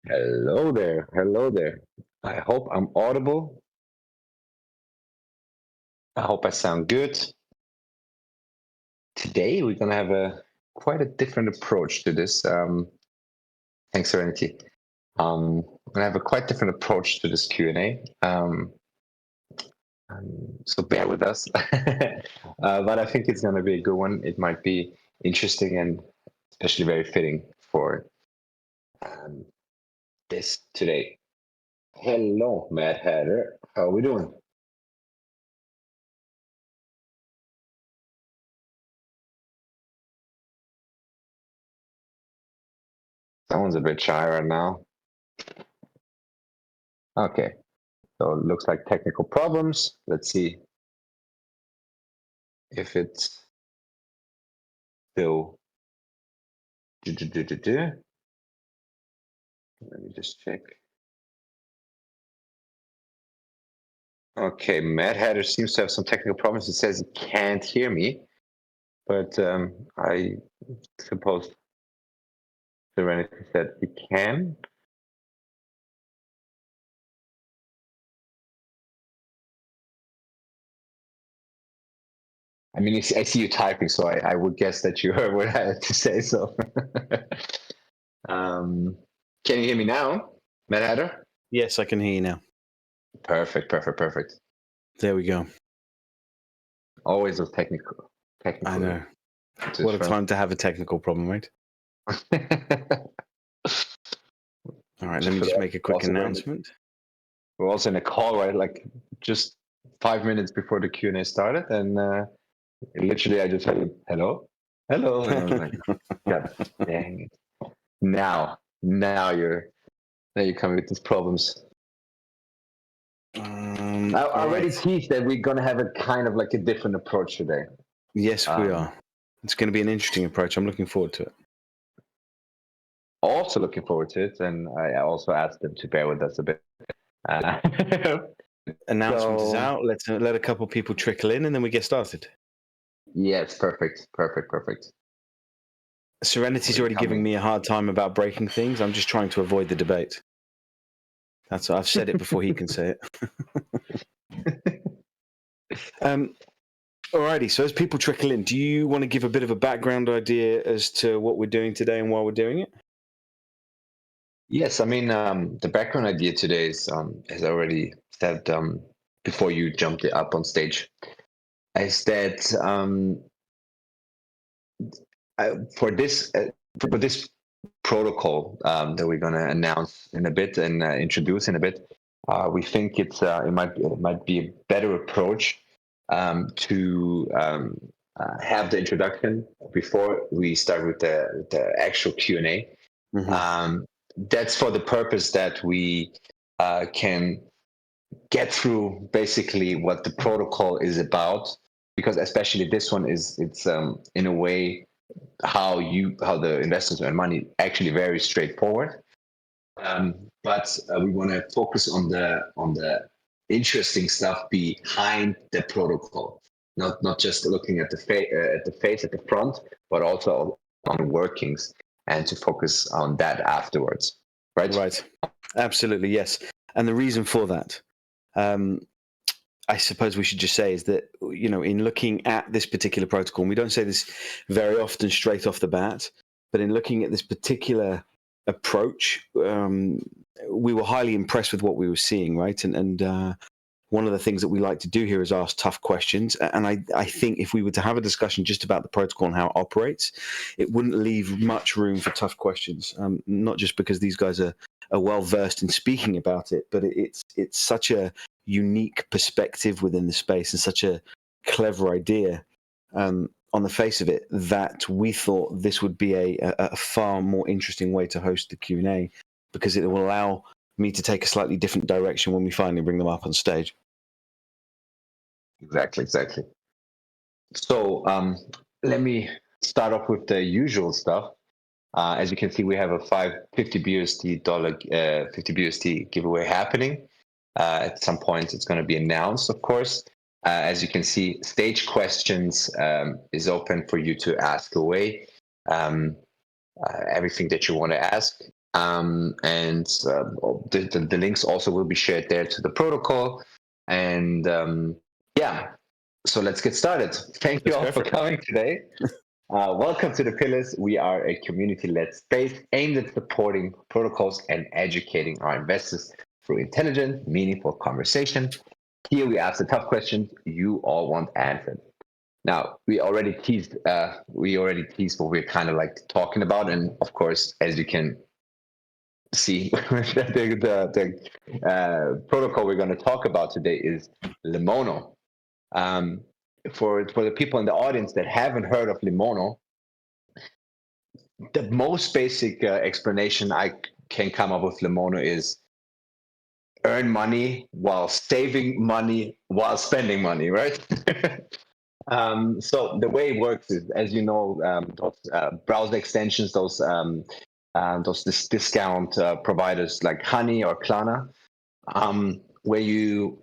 Hello there. Hello there. I hope I'm audible. I hope I sound good. Today we're gonna have a quite a different approach to this. Thanks, Serenity. We're gonna have a quite different approach to this Q&A. So bear with us. But I think it's gonna be a good one. It might be interesting and especially very fitting for this today. Hello, Mad Hatter. How are we doing? Someone's a bit shy right now. Okay, so it looks like technical problems. Let's see if it's still. Let me just check. Okay, Mad Hatter seems to have some technical problems. It says he can't hear me, but I suppose Serenity said he can. I mean, I see you typing, so I would guess that you heard what I had to say. So, can you hear me now, Mad Hatter? Yes, I can hear you now. Perfect. There we go. Always a technical. I know. What a time to have a technical problem, right? All right, let me just make a quick announcement. We're also in a call, right? Like just 5 minutes before the Q&A started, and literally I just said, hello, and I was like, God dang it! Now you're coming with these problems. I already teased that we're gonna have a kind of like a different approach today. Yes, we are. It's going to be an interesting approach. I'm looking forward to it. Also looking forward to it, and I also asked them to bear with us a bit. Announcement is out. Let's let a couple people trickle in, and then we get started. Yes, perfect. Serenity's already giving me a hard time about breaking things. I'm just trying to avoid the debate. That's what I've said it before he can say it. Alrighty, so as people trickle in, do you want to give a bit of a background idea as to what we're doing today and why we're doing it? Yes, I mean, the background idea today is, as I already said before you jumped up on stage, is that for this protocol that we're going to announce in a bit and introduce in a bit, we think it might be a better approach to have the introduction before we start with the actual Q&A. That's for the purpose that we can get through basically what the protocol is about, because especially this one it's in a way how the investors earn money actually very straightforward. But we want to focus on the interesting stuff behind the protocol, not just looking at the face at the front, but also on the workings, and to focus on that afterwards. Right. Absolutely, yes. And the reason for that, I suppose we should just say, is that, you know, in looking at this particular protocol, and we don't say this very often straight off the bat, but in looking at this particular approach, we were highly impressed with what we were seeing, right? And one of the things that we like to do here is ask tough questions. And I think if we were to have a discussion just about the protocol and how it operates, it wouldn't leave much room for tough questions. Not just because these guys are well versed in speaking about it, but it's such a unique perspective within the space and such a clever idea on the face of it, that we thought this would be a far more interesting way to host the Q&A, because it will allow me to take a slightly different direction when we finally bring them up on stage. Exactly. So let me start off with the usual stuff. As you can see, we have a $50 BUSD giveaway happening. At some point, it's going to be announced, of course. As you can see, stage questions is open for you to ask away. Everything that you want to ask. And the links also will be shared there to the protocol. And yeah, so let's get started. Thank you Let's all go for for it. coming today. Welcome to The Pillars. We are a community-led space aimed at supporting protocols and educating our investors through intelligent, meaningful conversation. Here we ask the tough questions you all want answered. Now, we already teased what we're kind of like talking about, and of course, as you can see, the protocol we're going to talk about today is Lemono. Um, for the people in the audience that haven't heard of Lemono, the most basic explanation I can come up with Lemono is earn money while saving money while spending money, right? So the way it works is, as you know, those browser extensions, those discount providers like Honey or Klarna, where you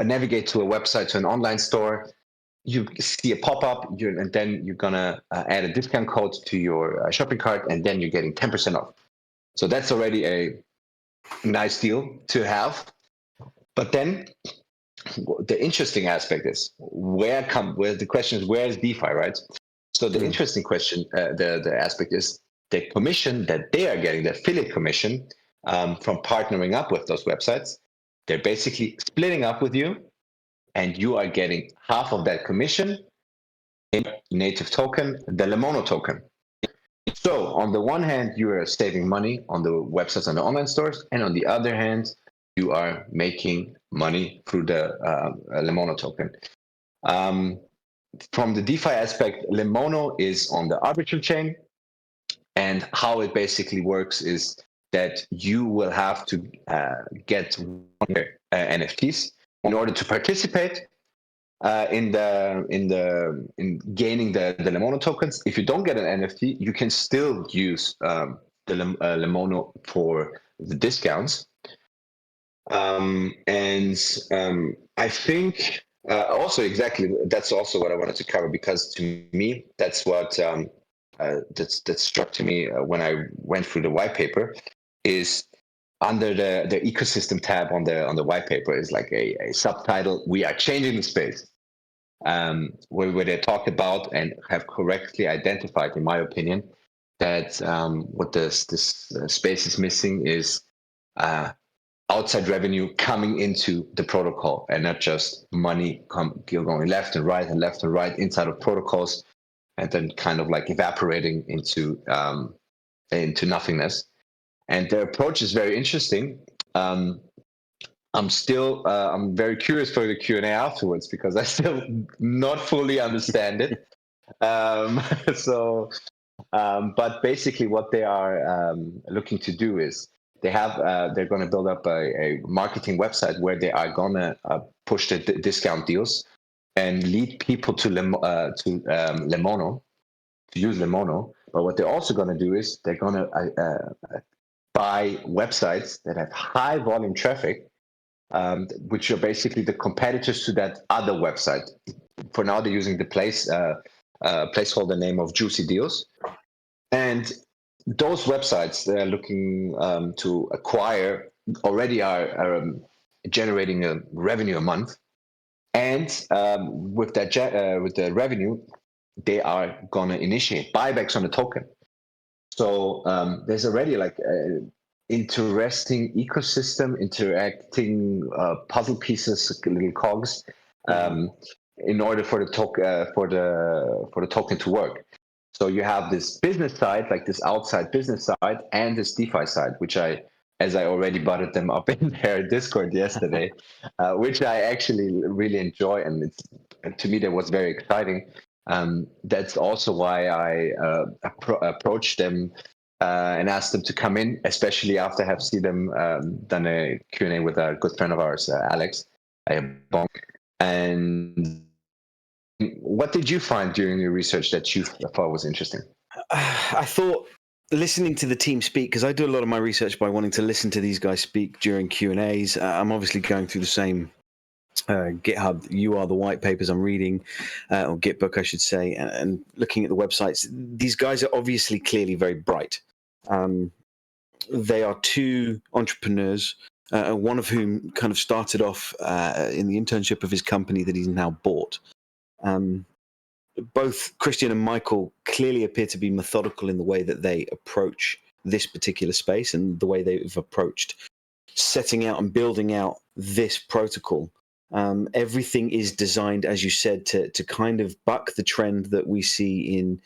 navigate to a website, to an online store, you see a pop-up, and then you're gonna add a discount code to your shopping cart, and then you're getting 10% off. So that's already a nice deal to have. But then the interesting aspect is where the question is, where is DeFi, right? So the interesting question, the aspect is the commission that they are getting, the affiliate commission from partnering up with those websites. They're basically splitting up with you, and you are getting half of that commission in native token, the Lemono token. So on the one hand, you are saving money on the websites and the online stores, and on the other hand, you are making money through the Lemono token. From the DeFi aspect, Lemono is on the arbitral chain, and how it basically works is that you will have to get NFTs in order to participate in gaining the Lemono tokens. If you don't get an NFT, you can still use the Lemono for the discounts. I think also exactly that's also what I wanted to cover, because to me that's what that struck to me when I went through the white paper is under the ecosystem tab on the white paper is like a subtitle: "We are changing the space," where they talk about and have correctly identified, in my opinion, that what this space is missing is outside revenue coming into the protocol, and not just money going left and right inside of protocols, and then kind of like evaporating into nothingness. And their approach is very interesting. I'm very curious for the Q&A afterwards, because I still not fully understand it. Um, so, but basically what they are looking to do is they're going to build up a marketing website where they are going to push the discount deals and lead people to Lemono, to use Lemono. But what they're also going to do is they're going to buy websites that have high volume traffic, which are basically the competitors to that other website. For now, they're using the placeholder name of Juicy Deals. And those websites they're looking to acquire already are generating a revenue a month. And with the revenue, they are going to initiate buybacks on the token. So there's already like interesting ecosystem, interacting puzzle pieces, little cogs, in order for the token to work. So you have this business side, like this outside business side, and this DeFi side, which as I already butted them up in their Discord yesterday, which I actually really enjoy, and to me that was very exciting. That's also why I approached them and asked them to come in, especially after I have seen them done a Q&A with a good friend of ours, Alex. And what did you find during your research that you thought was interesting? I thought listening to the team speak, because I do a lot of my research by wanting to listen to these guys speak during Q&As. I'm obviously going through the same GitHub. You are the white papers I'm reading, or Gitbook, I should say, and looking at the websites. These guys are obviously clearly very bright. They are two entrepreneurs, one of whom kind of started off in the internship of his company that he's now bought. Both Christian and Michael clearly appear to be methodical in the way that they approach this particular space and the way they've approached setting out and building out this protocol. Everything is designed, as you said, to kind of buck the trend that we see in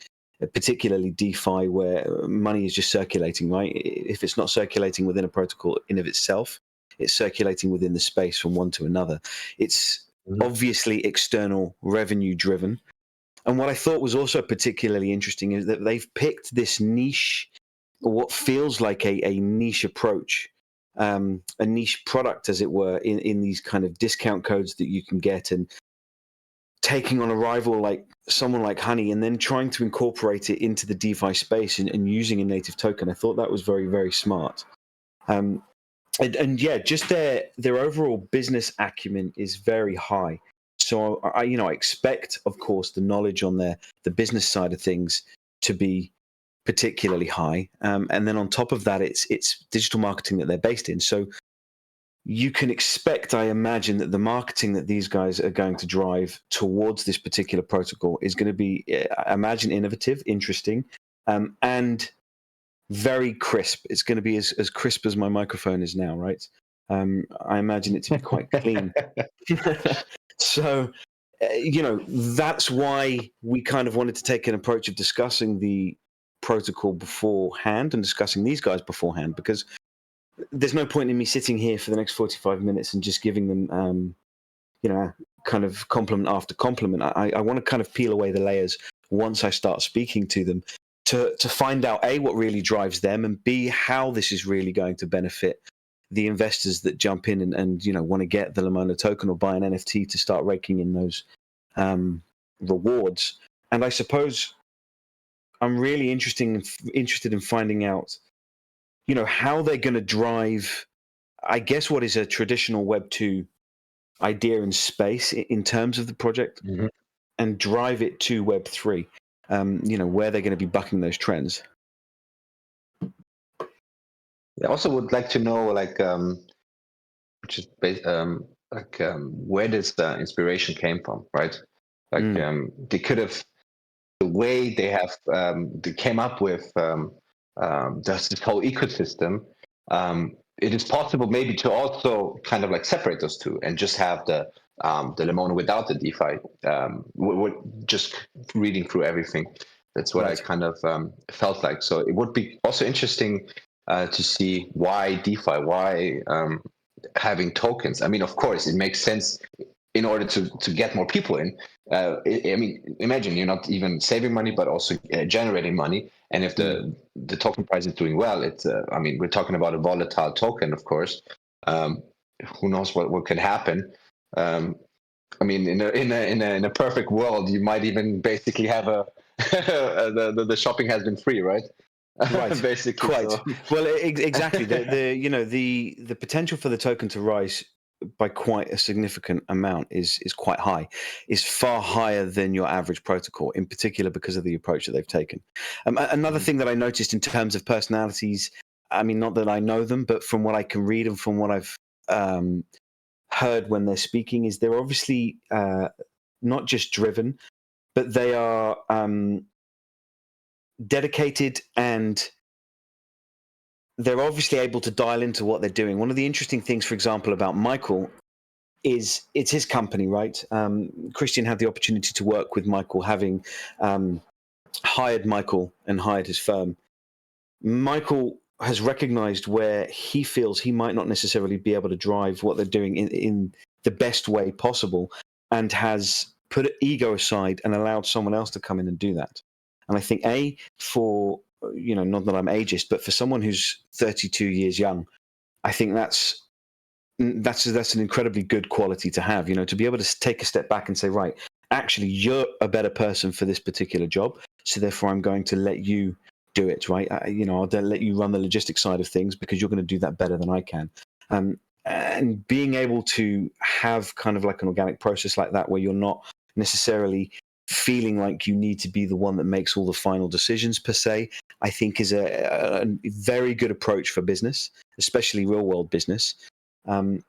particularly DeFi, where money is just circulating, right? If it's not circulating within a protocol in of itself, it's circulating within the space from one to another. It's obviously external revenue driven. And what I thought was also particularly interesting is that they've picked this niche, or what feels like a niche approach, a niche product, as it were, in these kind of discount codes that you can get, and taking on a rival like someone like Honey, and then trying to incorporate it into the DeFi space and using a native token. I thought that was very, very smart. And yeah, just their overall business acumen is very high. So I expect, of course, the knowledge on the business side of things to be particularly high. And then on top of that, it's digital marketing that they're based in. So you can expect, I imagine, that the marketing that these guys are going to drive towards this particular protocol is going to be, I imagine, innovative, interesting, and very crisp. It's going to be as crisp as my microphone is now, right? I imagine it to be quite clean. So, that's why we kind of wanted to take an approach of discussing the protocol beforehand and discussing these guys beforehand, because there's no point in me sitting here for the next 45 minutes and just giving them, kind of compliment after compliment. I want to kind of peel away the layers once I start speaking to them to find out, A, what really drives them, and B, how this is really going to benefit the investors that jump in and want to get the Lemono token or buy an NFT to start raking in those rewards. And I suppose I'm really interested in finding out, how they're going to drive, I guess, what is a traditional Web 2 idea in space in terms of the project, and drive it to Web 3, where they're going to be bucking those trends. I also would like to know, which is where this inspiration came from, right? They could have, the way they have, they came up with this whole ecosystem. It is possible maybe to also kind of like separate those two and just have the Lemono without the DeFi. Just reading through everything, that's what I kind of felt like. So it would be also interesting to see why DeFi, why having tokens. I mean, of course, it makes sense in order to get more people in. I mean, imagine you're not even saving money, but also generating money. And if the token price is doing well, it's. I mean, we're talking about a volatile token, of course. Who knows what could happen? I mean, in a perfect world, you might even basically have the shopping has been free, right? Right, basically. quite. So. Well, exactly. The potential for the token to rise by quite a significant amount is quite high, is far higher than your average protocol, in particular because of the approach that they've taken. Another thing that I noticed in terms of personalities, I mean, not that I know them, but from what I can read and from what I've heard when they're speaking, is they're obviously not just driven, but they are dedicated, and they're obviously able to dial into what they're doing. One of the interesting things, for example, about Michael is it's his company, right? Christian had the opportunity to work with Michael, having hired Michael and hired his firm. Michael has recognized where he feels he might not necessarily be able to drive what they're doing in the best way possible, and has put ego aside and allowed someone else to come in and do that. And I think, for, not that I'm ageist, but for someone who's 32 years young, I think that's an incredibly good quality to have, to be able to take a step back and say, right, actually, you're a better person for this particular job, so therefore I'm going to let you do it, right? I'll let you run the logistics side of things because you're going to do that better than I can. And being able to have kind of like an organic process like that, where you're not necessarily feeling like you need to be the one that makes all the final decisions per se, I think is a very good approach for business, especially real world business. And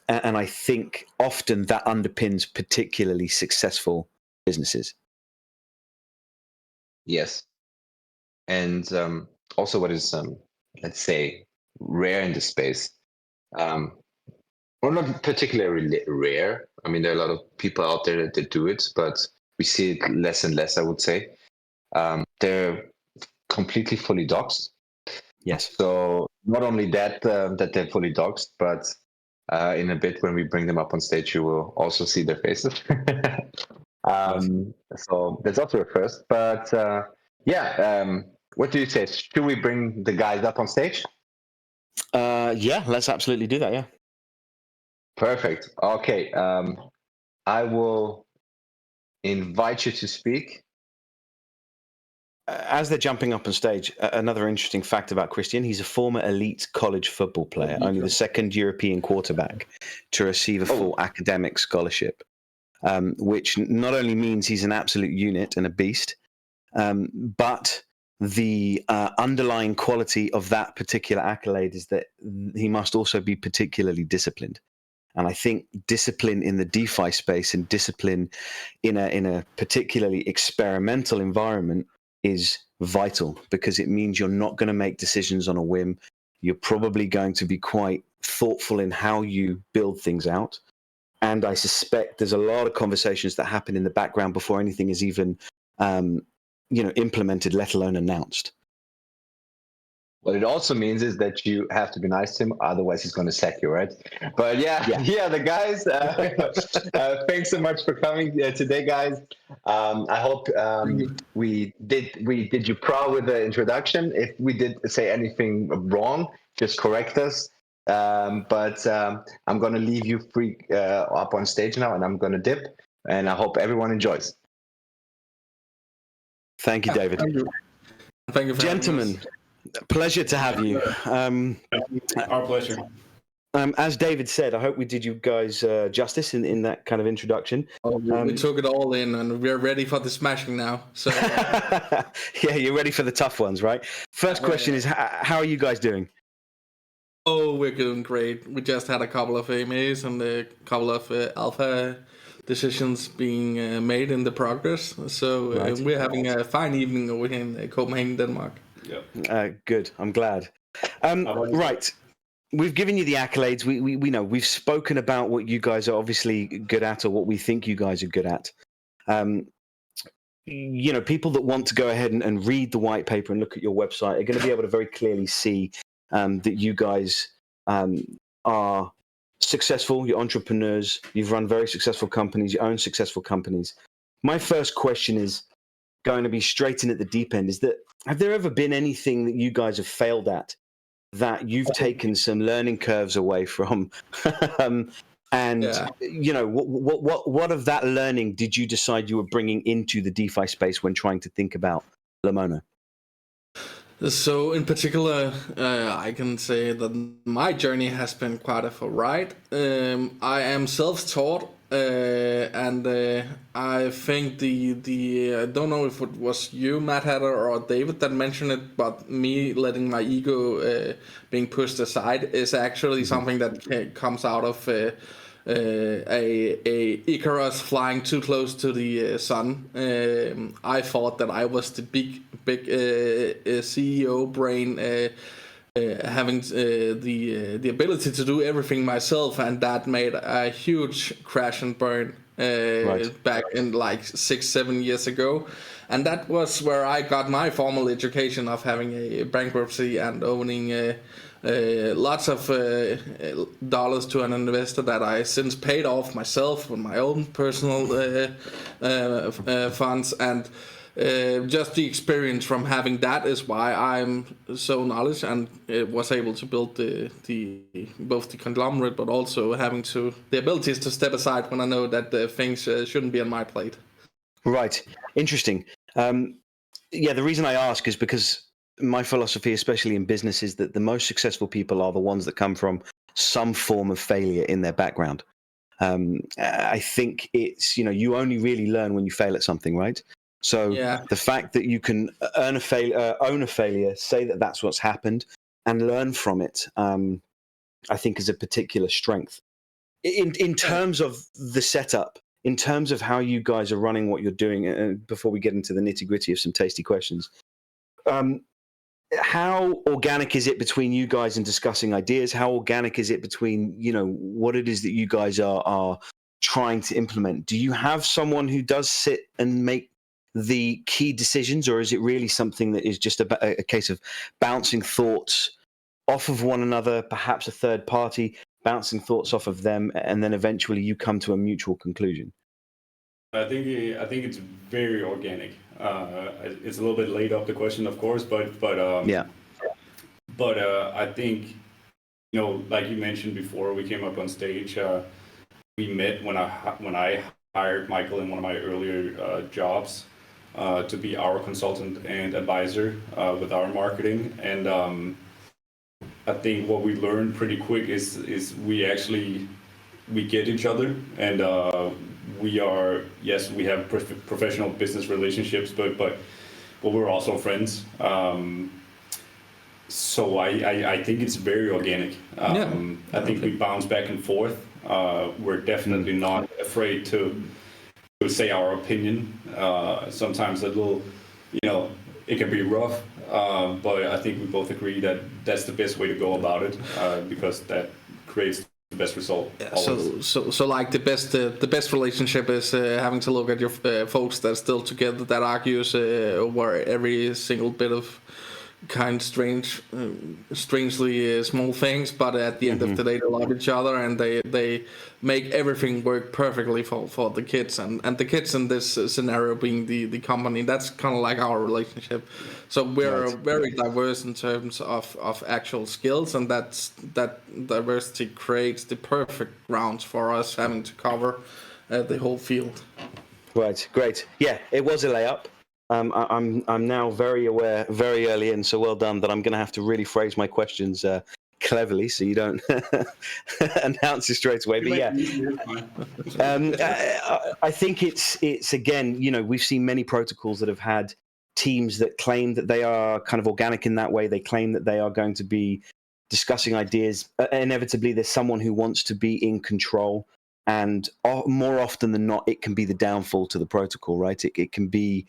I think often that underpins particularly successful businesses. Yes. And also what is, let's say, rare in the space, or not particularly rare. I mean, there are a lot of people out there that do it, but we see it less and less, I would say. They're completely fully doxed. Yes. So not only that, that they're fully doxed, but in a bit when we bring them up on stage, you will also see their faces. So that's also a first. But what do you say? Should we bring the guys up on stage? Yeah, let's absolutely do that. Yeah. Perfect. Okay. I will invite you to speak. As they're jumping up on stage, another interesting fact about Christian: he's a former elite college football player, only the second European quarterback to receive a full academic scholarship, which not only means he's an absolute unit and a beast, but the underlying quality of that particular accolade is that he must also be particularly disciplined. And I think discipline in the DeFi space and discipline in a particularly experimental environment is vital, because it means you're not going to make decisions on a whim. You're probably going to be quite thoughtful in how you build things out. And I suspect there's a lot of conversations that happen in the background before anything is even implemented, let alone announced. What it also means is that you have to be nice to him, otherwise he's going to sack you, right? But yeah, the guys. Thanks so much for coming today, guys. I hope we did you proud with the introduction. If we did say anything wrong, just correct us. But I'm going to leave you free up on stage now, and I'm going to dip. And I hope everyone enjoys. Thank you, David. Thank you, gentlemen. Pleasure to have you. Our pleasure. As David said, I hope we did you guys justice in that kind of introduction. We took it all in, and we're ready for the smashing now. So yeah, you're ready for the tough ones, right? First question is, how are you guys doing? Oh, we're doing great. We just had a couple of AMAs and a couple of alpha decisions being made in the progress. So we're having a fine evening over here in Copenhagen, Denmark. Good. I'm glad. Right. We've given you the accolades. We know we've spoken about what you guys are obviously good at, or what we think you guys are good at. People that want to go ahead and read the white paper and look at your website are going to be able to very clearly see that you guys are successful. You're entrepreneurs. You've run very successful companies. You own successful companies. My first question is going to be straight in at the deep end. Is that, have there ever been anything that you guys have failed at that you've taken some learning curves away from? What of that learning did you decide you were bringing into the DeFi space when trying to think about Lemono? So in particular, I can say that my journey has been quite a ride. I am self-taught, and I think I don't know if it was you, Matt Hatter, or David that mentioned it, but me letting my ego being pushed aside is actually something that comes out of a Icarus flying too close to the sun. I thought that I was the big CEO brain, having the ability to do everything myself, and that made a huge crash and burn back in like 6-7 years ago. And that was where I got my formal education of having a bankruptcy and owning lots of dollars to an investor that I since paid off myself with my own personal funds. And just the experience from having that is why I'm so knowledge and was able to build both the conglomerate, but also having the abilities to step aside when I know that things shouldn't be on my plate. Right. Interesting. The reason I ask is because my philosophy, especially in business, is that the most successful people are the ones that come from some form of failure in their background. I think it's, you only really learn when you fail at something, right? So the fact that you can own a failure, say that that's what's happened, and learn from it, I think is a particular strength. In terms of the setup, in terms of how you guys are running what you're doing, before we get into the nitty-gritty of some tasty questions, how organic is it between you guys in discussing ideas? How organic is it between, what it is that you guys are trying to implement? Do you have someone who does sit and make the key decisions, or is it really something that is just a case of bouncing thoughts off of one another, perhaps a third party bouncing thoughts off of them, and then eventually you come to a mutual conclusion? I think it's very organic. It's a little bit late off the question, of course, but yeah. But I think, like you mentioned before, we came up on stage. We met when I hired Michael in one of my earlier jobs to be our consultant and advisor with our marketing. And I think what we learned pretty quick is we get each other, and we have professional business relationships, but we're also friends. So I think it's very organic. I think we bounce back and forth. We're definitely not afraid to say our opinion. Sometimes a little, it can be rough, but I think we both agree that that's the best way to go about it, because that creates the best result. Yeah, so like the best relationship is having to look at your folks that are still together, that argues over every single bit of strangely small things, but at the end of the day they love each other, and they make everything work perfectly for the kids, and the kids in this scenario being the company. That's kind of like our relationship. So we're very diverse in terms of actual skills, and that diversity creates the perfect grounds for us having to cover the whole field. Right, great. Yeah, it was a layup. I'm now very aware, very early in, so well done, that I'm going to have to really phrase my questions cleverly, so you don't announce it straight away. But yeah, I think it's again, we've seen many protocols that have had teams that claim that they are kind of organic in that way. They claim that they are going to be discussing ideas. Inevitably, there's someone who wants to be in control. And more often than not, it can be the downfall to the protocol, right? It can be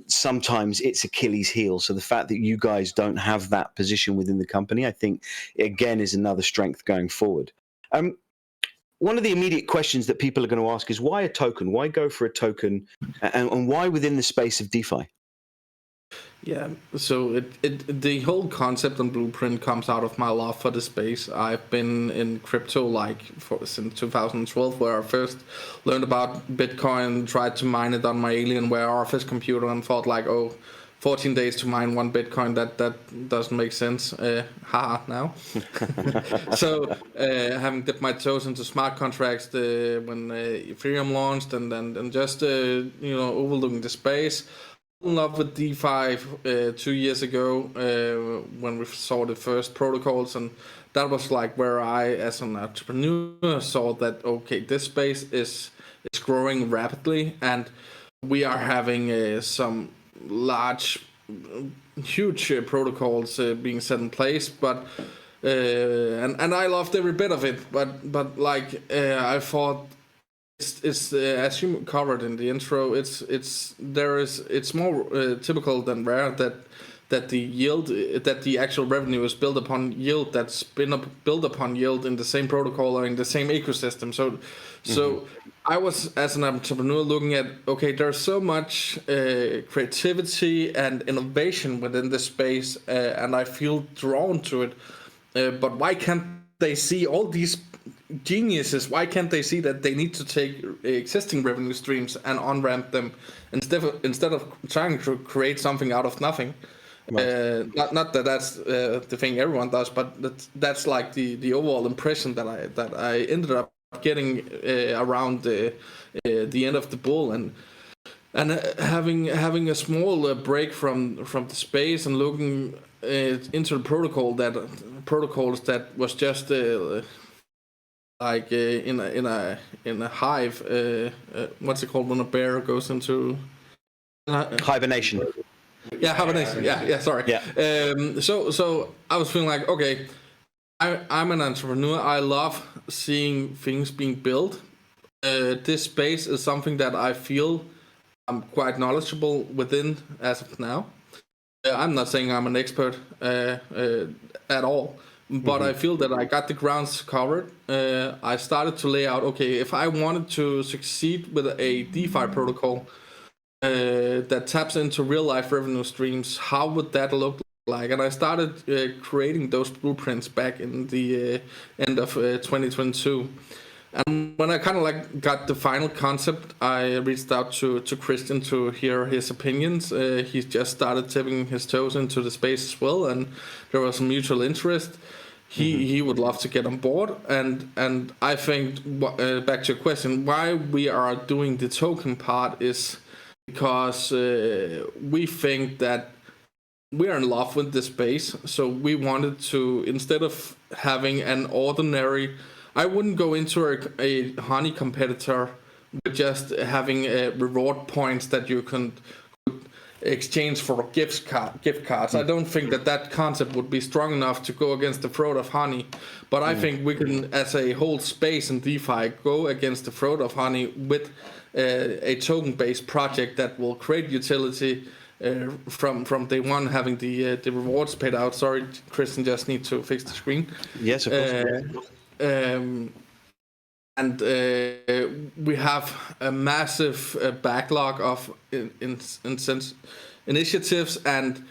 sometimes it's Achilles' heel. So the fact that you guys don't have that position within the company, I think, again, is another strength going forward. One of the immediate questions that people are going to ask is, why a token? Why go for a token? And why within the space of DeFi? Yeah, so the whole concept and blueprint comes out of my love for the space. I've been in crypto since 2012, where I first learned about Bitcoin, tried to mine it on my Alienware office computer, and thought 14 days to mine one Bitcoin, that doesn't make sense. Now. So having dipped my toes into smart contracts when Ethereum launched, and just overlooking the space. In love with DeFi 2 years ago when we saw the first protocols, and that was where I, as an entrepreneur, saw that this space is growing rapidly, and we are having some huge protocols being set in place, but and I loved every bit of it, but I thought. It's as you covered in the intro. It's more typical than rare that the yield, that the actual revenue is built upon yield, that's been built upon yield in the same protocol or in the same ecosystem. So I was, as an entrepreneur, looking at there's so much creativity and innovation within this space, and I feel drawn to it. But why can't they see all these geniuses? Why can't they see that they need to take existing revenue streams and on-ramp them instead of trying to create something out of nothing? Right. Not that that's the thing everyone does, but that's the overall impression that I ended up getting around the end of the bull, and having a small break from the space and looking into the protocols that was just like in a hive. What's it called when a bear goes into Hibernation. Yeah, hibernation. Yeah. Sorry. Yeah. So I was feeling like, okay, I'm an entrepreneur. I love seeing things being built. This space is something that I feel I'm quite knowledgeable within as of now. I'm not saying I'm an expert at all, but I feel that I got the grounds covered. I started to lay out, okay, if I wanted to succeed with a DeFi protocol that taps into real life revenue streams, how would that look like? And I started creating those blueprints back in the end of 2022. And when I kind of like got the final concept, I reached out to Christian to hear his opinions. He's just started tipping his toes into the space as well, and there was some mutual interest. He would love to get on board, and I think back to your question, why we are doing the token part is because we think that we are in love with the space. So we wanted to, instead of having an ordinary, I wouldn't go into a honey competitor with just having reward points that you can exchange for gift cards. I don't think that concept would be strong enough to go against the fraud of honey. But I think we can, as a whole space in DeFi, go against the fraud of honey with a token-based project that will create utility from day one, having the rewards paid out. Sorry, Christian, just need to fix the screen. Yes, of course. And we have a massive backlog of initiatives and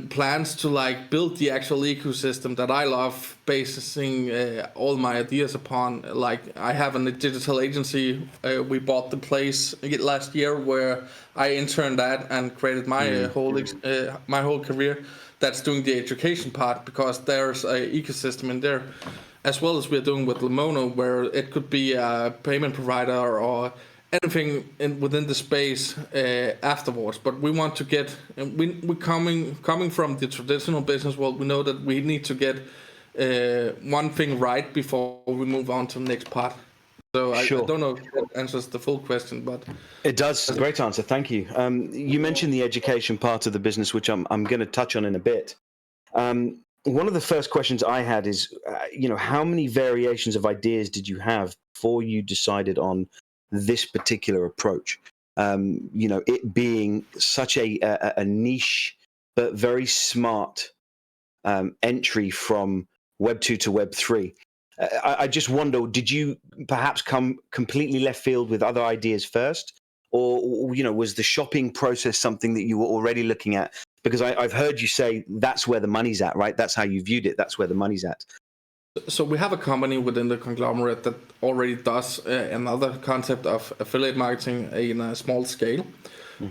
plans to like build the actual ecosystem that I love basing all my ideas upon. Like I have a digital agency. We bought the place last year where I interned at and created my whole career. That's doing the education part, because there's a ecosystem in there, as well as we're doing with Lemono, where it could be a payment provider or anything within the space afterwards. But we want to get, we're coming from the traditional business world. We know that we need to get one thing right before we move on to the next part. So I don't know if that answers the full question, but it does. Great answer. Thank you. You mentioned the education part of the business, which I'm going to touch on in a bit. One of the first questions I had is, how many variations of ideas did you have before you decided on this particular approach? It being such a niche but very smart entry from Web 2 to Web 3. I just wonder, did you perhaps come completely left field with other ideas first? Or, was the shopping process something that you were already looking at? Because I've heard you say that's where the money's at, right? That's how you viewed it. That's where the money's at. So we have a company within the conglomerate that already does another concept of affiliate marketing in a small scale.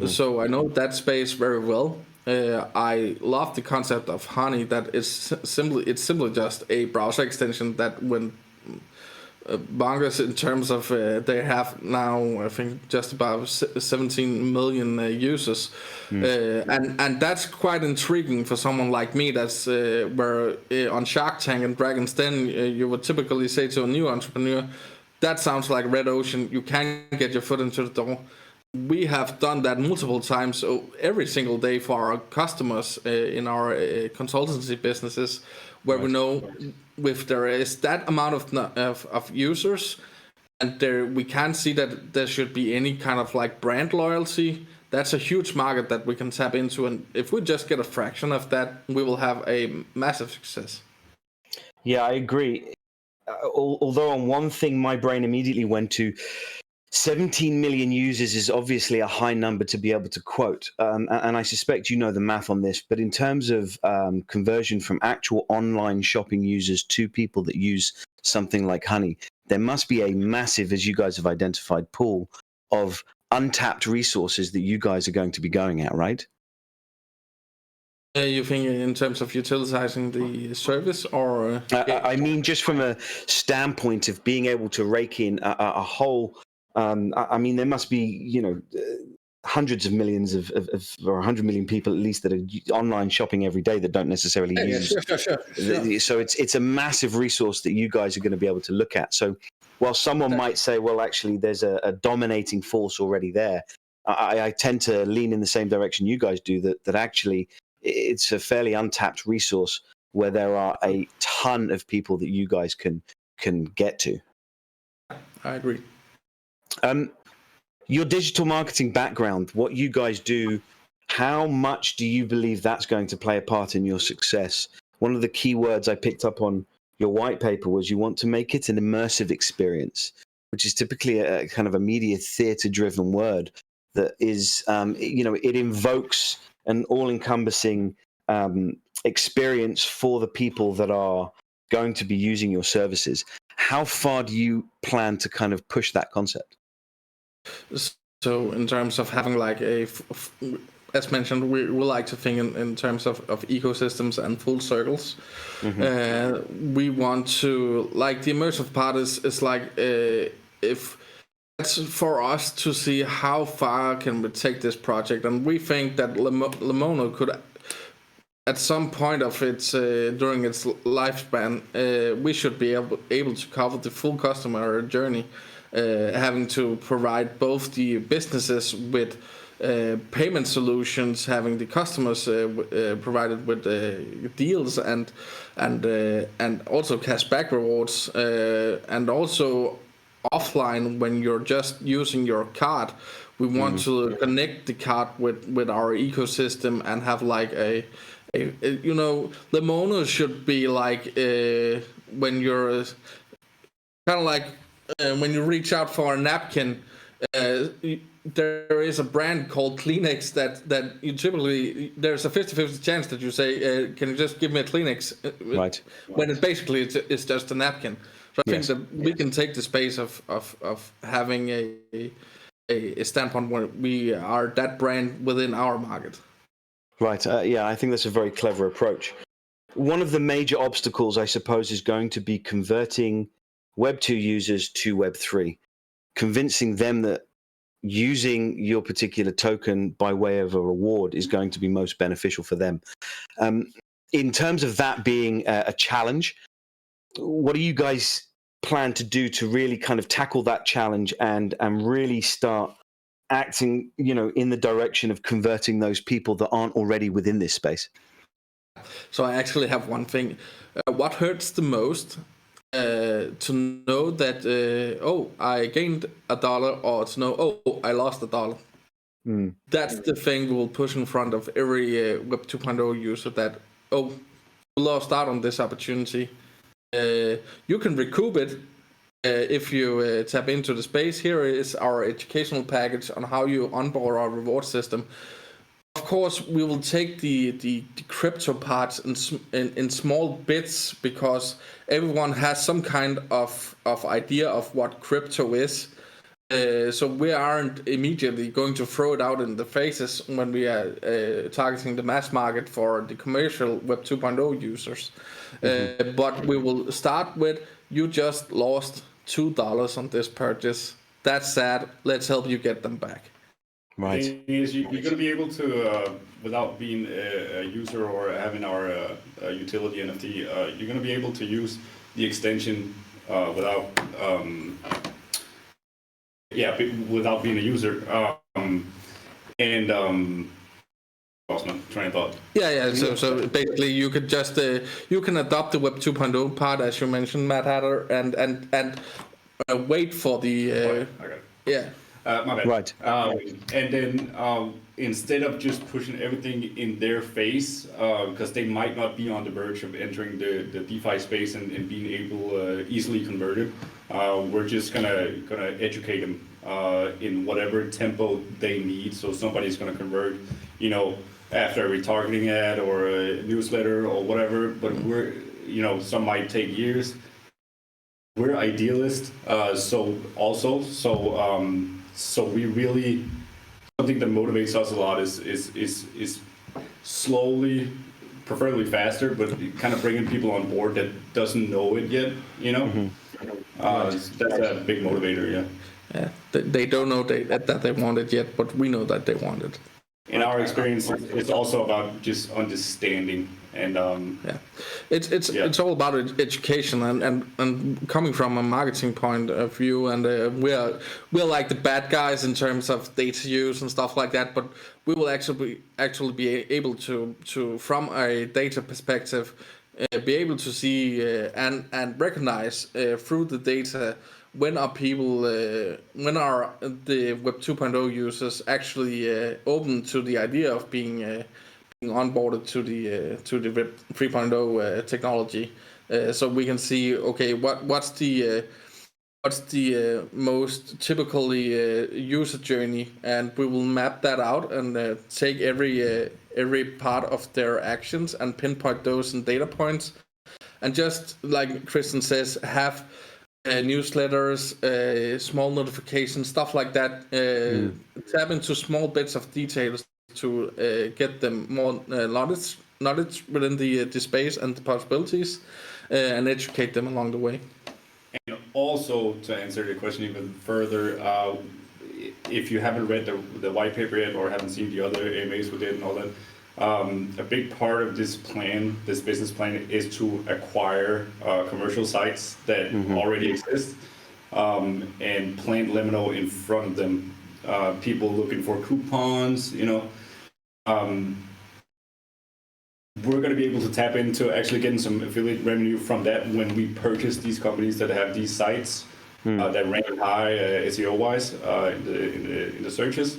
So I know that space very well. I love the concept of honey. That is simply just a browser extension that went bonkers in terms of they have now, I think, just about 17 million users, and that's quite intriguing for someone like me. That's where on Shark Tank and Dragon's Den you would typically say to a new entrepreneur, that sounds like red ocean. You can't get your foot into the door. We have done that multiple times, so every single day for our customers in our consultancy businesses, where we know if there is that amount of users, and we can't see that there should be any kind of like brand loyalty. That's a huge market that we can tap into, and if we just get a fraction of that, we will have a massive success. Yeah, I agree. Although on one thing my brain immediately went to, 17 million users is obviously a high number to be able to quote. And I suspect you know the math on this, but in terms of conversion from actual online shopping users to people that use something like Honey, there must be a massive, as you guys have identified, pool of untapped resources that you guys are going to be going at, right? You think in terms of utilizing the service, or? I mean, just from a standpoint of being able to rake in a whole... I mean, there must be, hundreds of millions of or 100 million people at least that are online shopping every day that don't necessarily use. Sure. So it's a massive resource that you guys are going to be able to look at. So while someone might say, well, actually, there's a dominating force already there, I tend to lean in the same direction you guys do. That actually it's a fairly untapped resource where there are a ton of people that you guys can get to. I agree. Your digital marketing background, what you guys do, how much do you believe that's going to play a part in your success? One of the key words I picked up on your white paper was you want to make it an immersive experience, which is typically a kind of a media theater-driven word that is, it invokes an all-encompassing experience for the people that are going to be using your services. How far do you plan to kind of push that concept? So in terms of having like as mentioned, we like to think in terms of ecosystems and full circles. We want to, like, the immersive part is like, if that's for us to see how far can we take this project, and we think that Lemono could, at some point of its during its lifespan, we should be able to cover the full customer journey. Having to provide both the businesses with payment solutions, having the customers provided with deals and also cashback rewards, and also offline when you're just using your card. We want to connect the card with our ecosystem and have like a Lemono should be like when you're kind of like. When you reach out for a napkin, there is a brand called Kleenex that you typically, there's a 50-50 chance that you say, can you just give me a Kleenex? Right. When it basically it's just a napkin. So I think that we can take the space of having a standpoint where we are that brand within our market. Right. I think that's a very clever approach. One of the major obstacles, I suppose, is going to be converting Web 2 users to Web 3, convincing them that using your particular token by way of a reward is going to be most beneficial for them. In terms of that being a challenge, what do you guys plan to do to really kind of tackle that challenge and really start acting, in the direction of converting those people that aren't already within this space? So I actually have one thing. What hurts the most? To know that I gained $1, or to know I lost $1. That's the thing we will push in front of every Web 2.0 user, that you lost out on this opportunity. You can recoup it if you tap into the space. Here is our educational package on how you onboard our reward system. Of course, we will take the crypto parts in small bits, because everyone has some kind of idea of what crypto is. So we aren't immediately going to throw it out in the faces when we are targeting the mass market for the commercial Web 2.0 users. But we will start with, you just lost $2 on this purchase. That's sad. Let's help you get them back. Right. The thing is, you're going to be able to, without being a user or having our utility NFT, you're going to be able to use the extension without being a user. Lost my train of thought. So basically, you could just you can adopt the Web 2.0 part, as you mentioned, Mad Hatter, and wait for the Okay. My bad. Right. And then instead of just pushing everything in their face, because they might not be on the verge of entering the DeFi space and being able easily converted, we're just gonna educate them in whatever tempo they need. So somebody's gonna convert, after a retargeting ad or a newsletter or whatever. But we're, some might take years. We're idealists, so we really, something that motivates us a lot is slowly, preferably faster, but kind of bringing people on board that doesn't know it yet, That's a big motivator, yeah. Yeah, they don't know that they want it yet, but we know that they want it. In our experience, it's also about just understanding and yeah, it's all about education and coming from a marketing point of view, and we're like the bad guys in terms of data use and stuff like that, but we will actually be able to from a data perspective be able to see and recognize through the data when are the Web 2.0 users actually open to the idea of being onboarded to the Web 3.0 technology, so we can see, okay, what's the most typically user journey, and we will map that out and take every part of their actions and pinpoint those in data points, and just like Christian says, have newsletters, small notifications, stuff like that. Tap into small bits of details to get them more knowledge within the space and the possibilities, and educate them along the way. And also, to answer the question even further, if you haven't read the white paper yet or haven't seen the other AMAs we did and all that, a big part of this business plan, is to acquire commercial sites that already exist and plant Lemono in front of them. People looking for coupons, we're going to be able to tap into actually getting some affiliate revenue from that when we purchase these companies that have these sites that rank high SEO wise in the searches.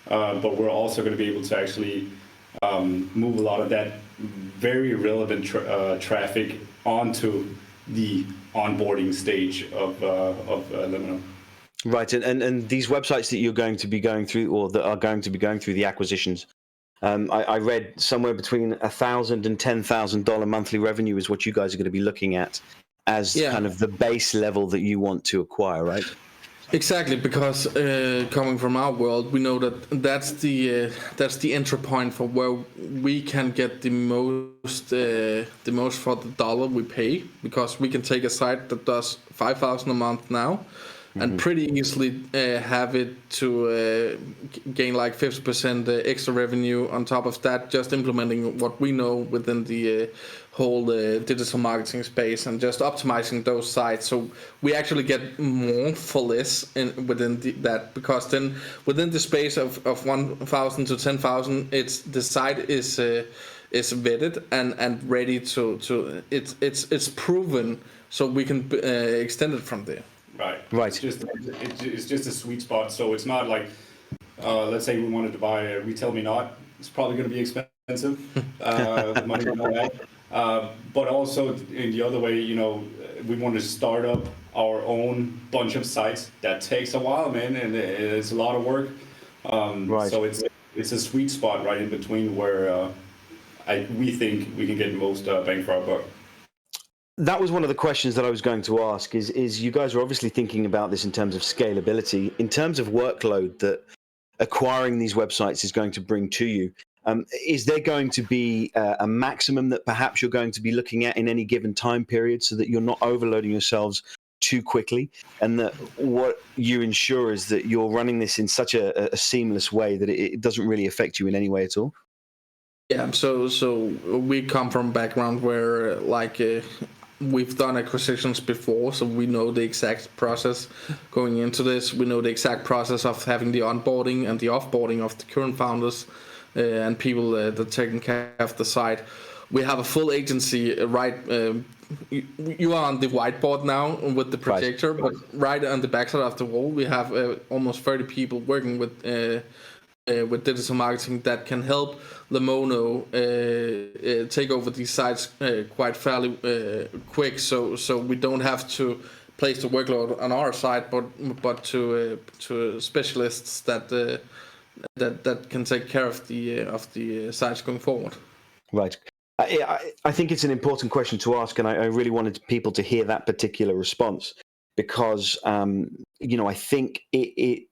But we're also going to be able to actually move a lot of that very relevant traffic onto the onboarding stage of Lemono. Right, and these websites that you're going to be going through, or that are going to be going through the acquisitions, I read somewhere between $1,000 and $10,000 monthly revenue is what you guys are going to be looking at as kind of the base level that you want to acquire, right? Exactly, because coming from our world, we know that's the entry point for where we can get the most for the dollar we pay, because we can take a site that does $5,000 a month now, and pretty easily have it to gain like 50% extra revenue on top of that, just implementing what we know within the whole digital marketing space and just optimizing those sites. So we actually get more for less within that, because then within the space of 1,000 to 10,000, the site is vetted and ready to it's proven, so we can extend it from there. Right. It's just a sweet spot. So it's not like, let's say we wanted to buy a Retail Me Not. It's probably going to be expensive. The money we don't have. But also in the other way, we want to start up our own bunch of sites. That takes a while, man, and it's a lot of work. So it's a sweet spot right in between where we think we can get most bang for our buck. That was one of the questions that I was going to ask, is you guys are obviously thinking about this in terms of scalability, in terms of workload that acquiring these websites is going to bring to you. Is there going to be a maximum that perhaps you're going to be looking at in any given time period, so that you're not overloading yourselves too quickly, and that what you ensure is that you're running this in such a seamless way that it doesn't really affect you in any way at all? Yeah, so we come from a background where we've done acquisitions before, so we know the exact process going into this. We know the exact process of having the onboarding and the offboarding of the current founders and people that are taking care of the site. We have a full agency, right? You are on the whiteboard now with the projector, but right on the backside of the wall, we have almost 30 people working with digital marketing that can help Lemono take over these sites quite fairly quick. So we don't have to place the workload on our side, but to specialists that can take care of the sites going forward. Right. I think it's an important question to ask, and I really wanted people to hear that particular response, because I think it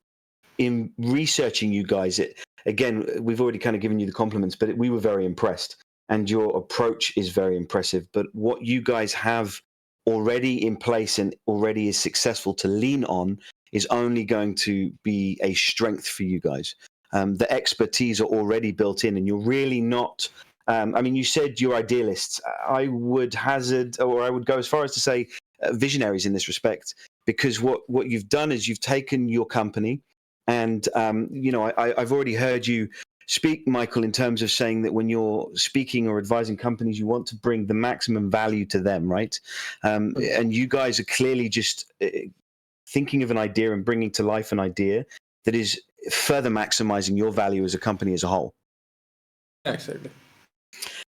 in researching you guys, again, we've already kind of given you the compliments, but we were very impressed, and your approach is very impressive. But what you guys have already in place and already is successful to lean on is only going to be a strength for you guys. The expertise are already built in, and you're really not. I mean, you said you're idealists. I would hazard, or I would go as far as to say visionaries in this respect, because what you've done is you've taken your company, and I've already heard you speak, Michael, in terms of saying that when you're speaking or advising companies, you want to bring the maximum value to them, right? And you guys are clearly just thinking of an idea and bringing to life an idea that is further maximizing your value as a company as a whole. Exactly.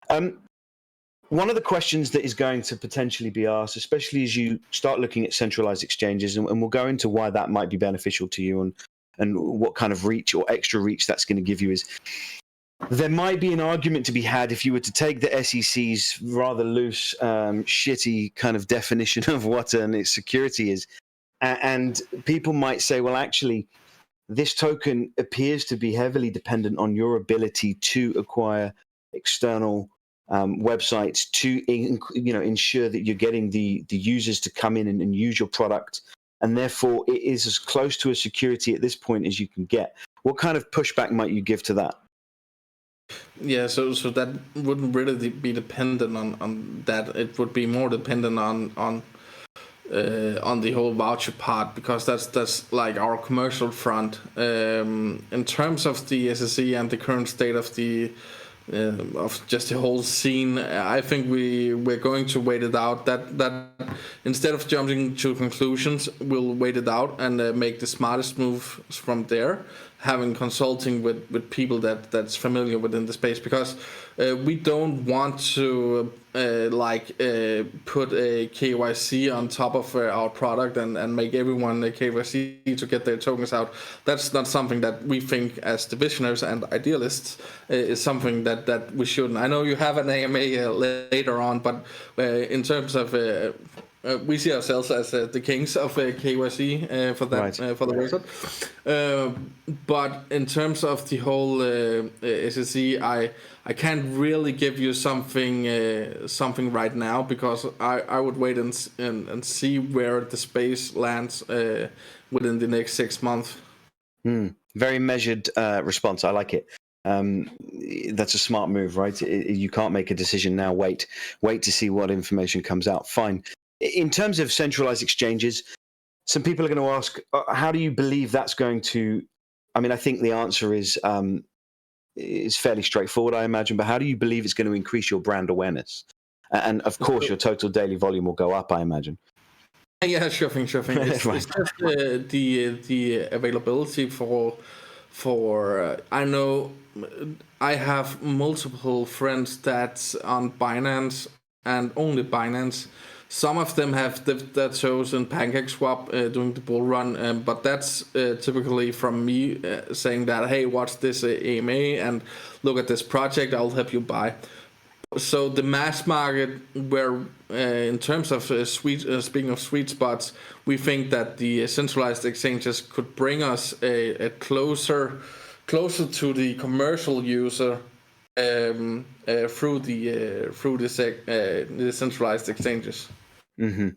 One of the questions that is going to potentially be asked, especially as you start looking at centralized exchanges, and we'll go into why that might be beneficial to you and what kind of reach or extra reach that's going to give you, is there might be an argument to be had if you were to take the SEC's rather loose, shitty kind of definition of what its security is, and people might say, well, actually, this token appears to be heavily dependent on your ability to acquire external websites to ensure that you're getting the users to come in and use your product, and therefore it is as close to a security at this point as you can get. What kind of pushback might you give to that? Yeah, so that wouldn't really be dependent on that. It would be more dependent on the whole voucher part, because that's like our commercial front. In terms of the SSE and the current state of of just the whole scene, I think we're going to wait it out. That instead of jumping to conclusions, we'll wait it out and make the smartest move from there, having consulting with people that's familiar within the space, because we don't want to put a KYC on top of our product and make everyone a KYC to get their tokens out. That's not something that we think as the visionaries and idealists is something that we shouldn't. I know you have an AMA later on, but in terms of we see ourselves as the kings of KYC for that, right, for the website. But in terms of the whole SSE, I can't really give you something right now, because I would wait and see where the space lands within the next 6 months. Very measured response. I like it. That's a smart move, right? You can't make a decision now. Wait to see what information comes out. Fine. In terms of centralized exchanges, some people are going to ask, how do you believe that's going to? I mean, I think the answer is fairly straightforward, I imagine. But how do you believe it's going to increase your brand awareness? And of course, your total daily volume will go up, I imagine. Yeah, sure thing. It's just the availability for I know I have multiple friends that's on Binance and only Binance. Some of them have their toes in PancakeSwap doing the bull run, but that's typically from me saying that, hey, watch this AMA and look at this project, I'll help you buy. So the mass market, where in terms of speaking of sweet spots, we think that the centralized exchanges could bring us a closer to the commercial user through the centralized exchanges. Mm-hmm.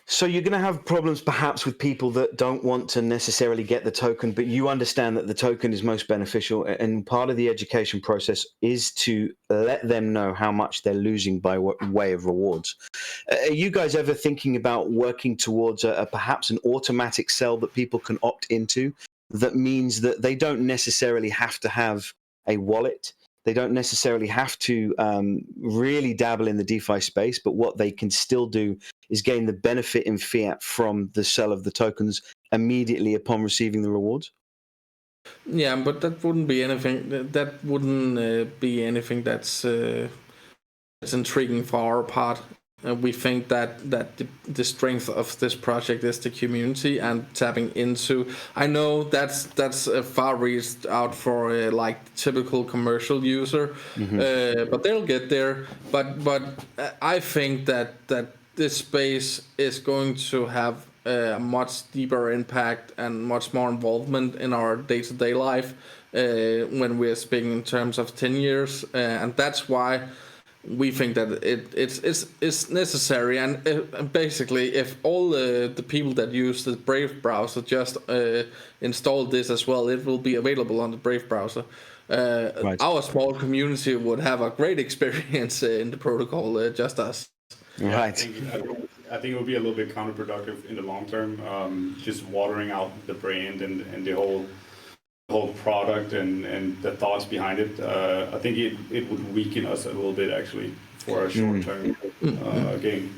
So you're going to have problems perhaps with people that don't want to necessarily get the token, but you understand that the token is most beneficial, and part of the education process is to let them know how much they're losing by way of rewards. Are you guys ever thinking about working towards perhaps an automatic sell that people can opt into, that means that they don't necessarily have to have a wallet? They don't necessarily have to really dabble in the DeFi space, but what they can still do is gain the benefit in fiat from the sell of the tokens immediately upon receiving the rewards? Yeah, but that wouldn't be anything. That wouldn't be anything that's intriguing for our part. We think that the strength of this project is the community and tapping into. I know that's a far reached out for like typical commercial user, but they'll get there. But I think that this space is going to have a much deeper impact and much more involvement in our day-to-day life when we're speaking in terms of 10 years, and that's why we think that it's necessary, and basically, if all the people that use the Brave browser just install this as well, it will be available on the Brave browser. Right. Our small community would have a great experience in the protocol, just us. Yeah, Right. I think it would be a little bit counterproductive in the long term, just watering out the brand and the whole product and the thoughts behind it. I think it would weaken us a little bit actually for a short term gain.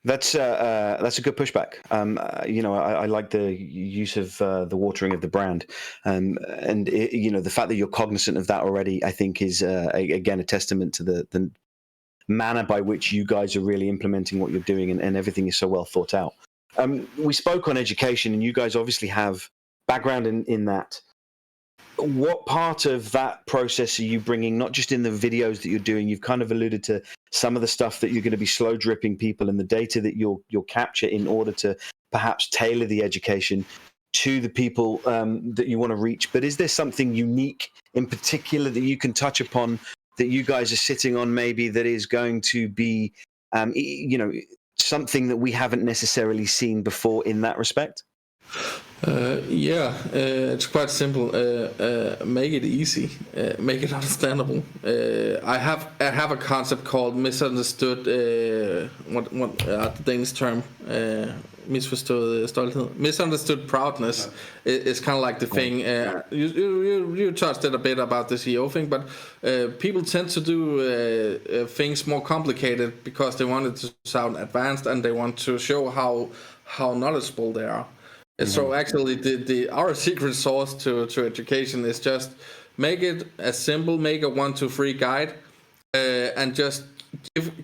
That's a good pushback. I like the use of the watering of the brand, and the fact that you're cognizant of that already, I think, is again a testament to the manner by which you guys are really implementing what you're doing, and everything is so well thought out. We spoke on education, and you guys obviously have background in that. What part of that process are you bringing, not just in the videos that you're doing? You've kind of alluded to some of the stuff that you're going to be slow dripping people and the data that you'll capture in order to perhaps tailor the education to the people that you want to reach. But is there something unique in particular that you can touch upon that you guys are sitting on, maybe, that is going to be, something that we haven't necessarily seen before in that respect? It's quite simple. Make it easy, make it understandable. I have a concept called misunderstood. What the Danish term? Misforstået stolthed. Misunderstood proudness is kind of like the thing. You touched it a bit about the CEO thing, but people tend to do things more complicated because they want it to sound advanced and they want to show how knowledgeable they are. So actually, our secret sauce to education is just make it as simple, make a 1, 2, 3 guide, and just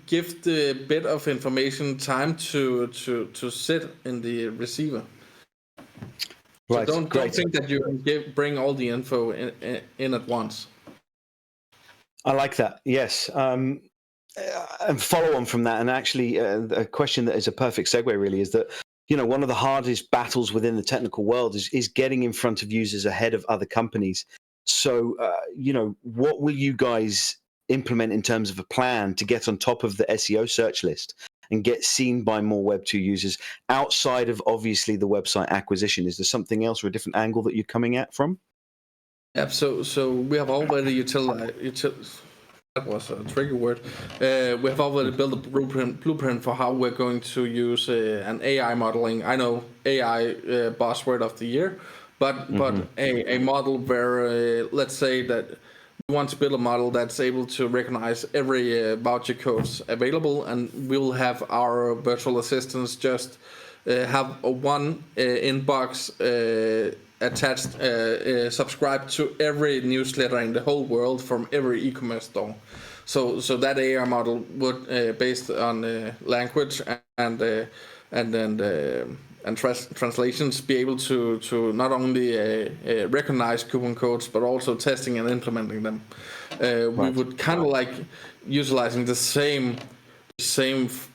give the bit of information time to sit in the receiver. Right. So don't think that you can bring all the info in at once. I like that. Yes. And follow on from that, and actually, a question that is a perfect segue really is that, one of the hardest battles within the technical world is getting in front of users ahead of other companies. So, what will you guys implement in terms of a plan to get on top of the SEO search list and get seen by more Web2 users outside of, obviously, the website acquisition? Is there something else or a different angle that you're coming at from? Yeah, so we have already that was a tricky word. We have already built a blueprint for how we're going to use an AI modeling. I know AI buzzword of the year, but a model where let's say that we want to build a model that's able to recognize every voucher codes available, and we'll have our virtual assistants just have one inbox attached, subscribed to every newsletter in the whole world from every e-commerce store. So that AI model would, based on language and translations, be able to not only recognize coupon codes but also testing and implementing them. We would kind of like utilizing the same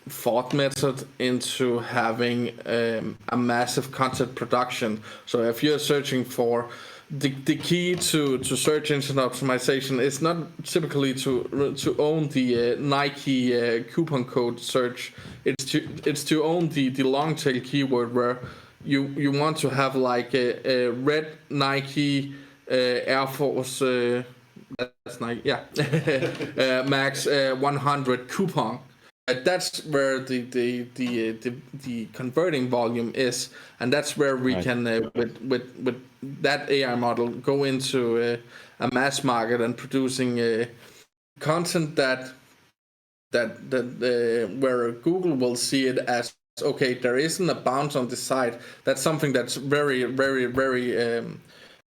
thought method into having a massive content production. So if you're searching for the key to search engine optimization is not typically to own the Nike coupon code search. It's to own the long tail keyword where you want to have like a red Nike Air Force that's Nike, Max 100 coupon. That's where the converting volume is, and that's where we can with that AI model go into a mass market and producing content that where Google will see it as okay. There isn't a bounce on the site. That's something that's very very very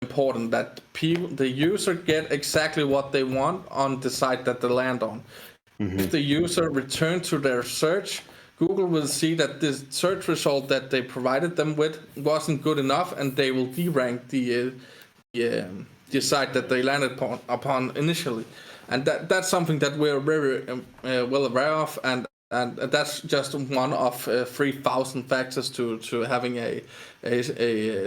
important. That the user get exactly what they want on the site that they land on. If the user returns to their search, Google will see that the search result that they provided them with wasn't good enough, and they will derank the site that they landed upon initially. And that's something that we're very well aware of, and that's just one of 3,000 factors to having a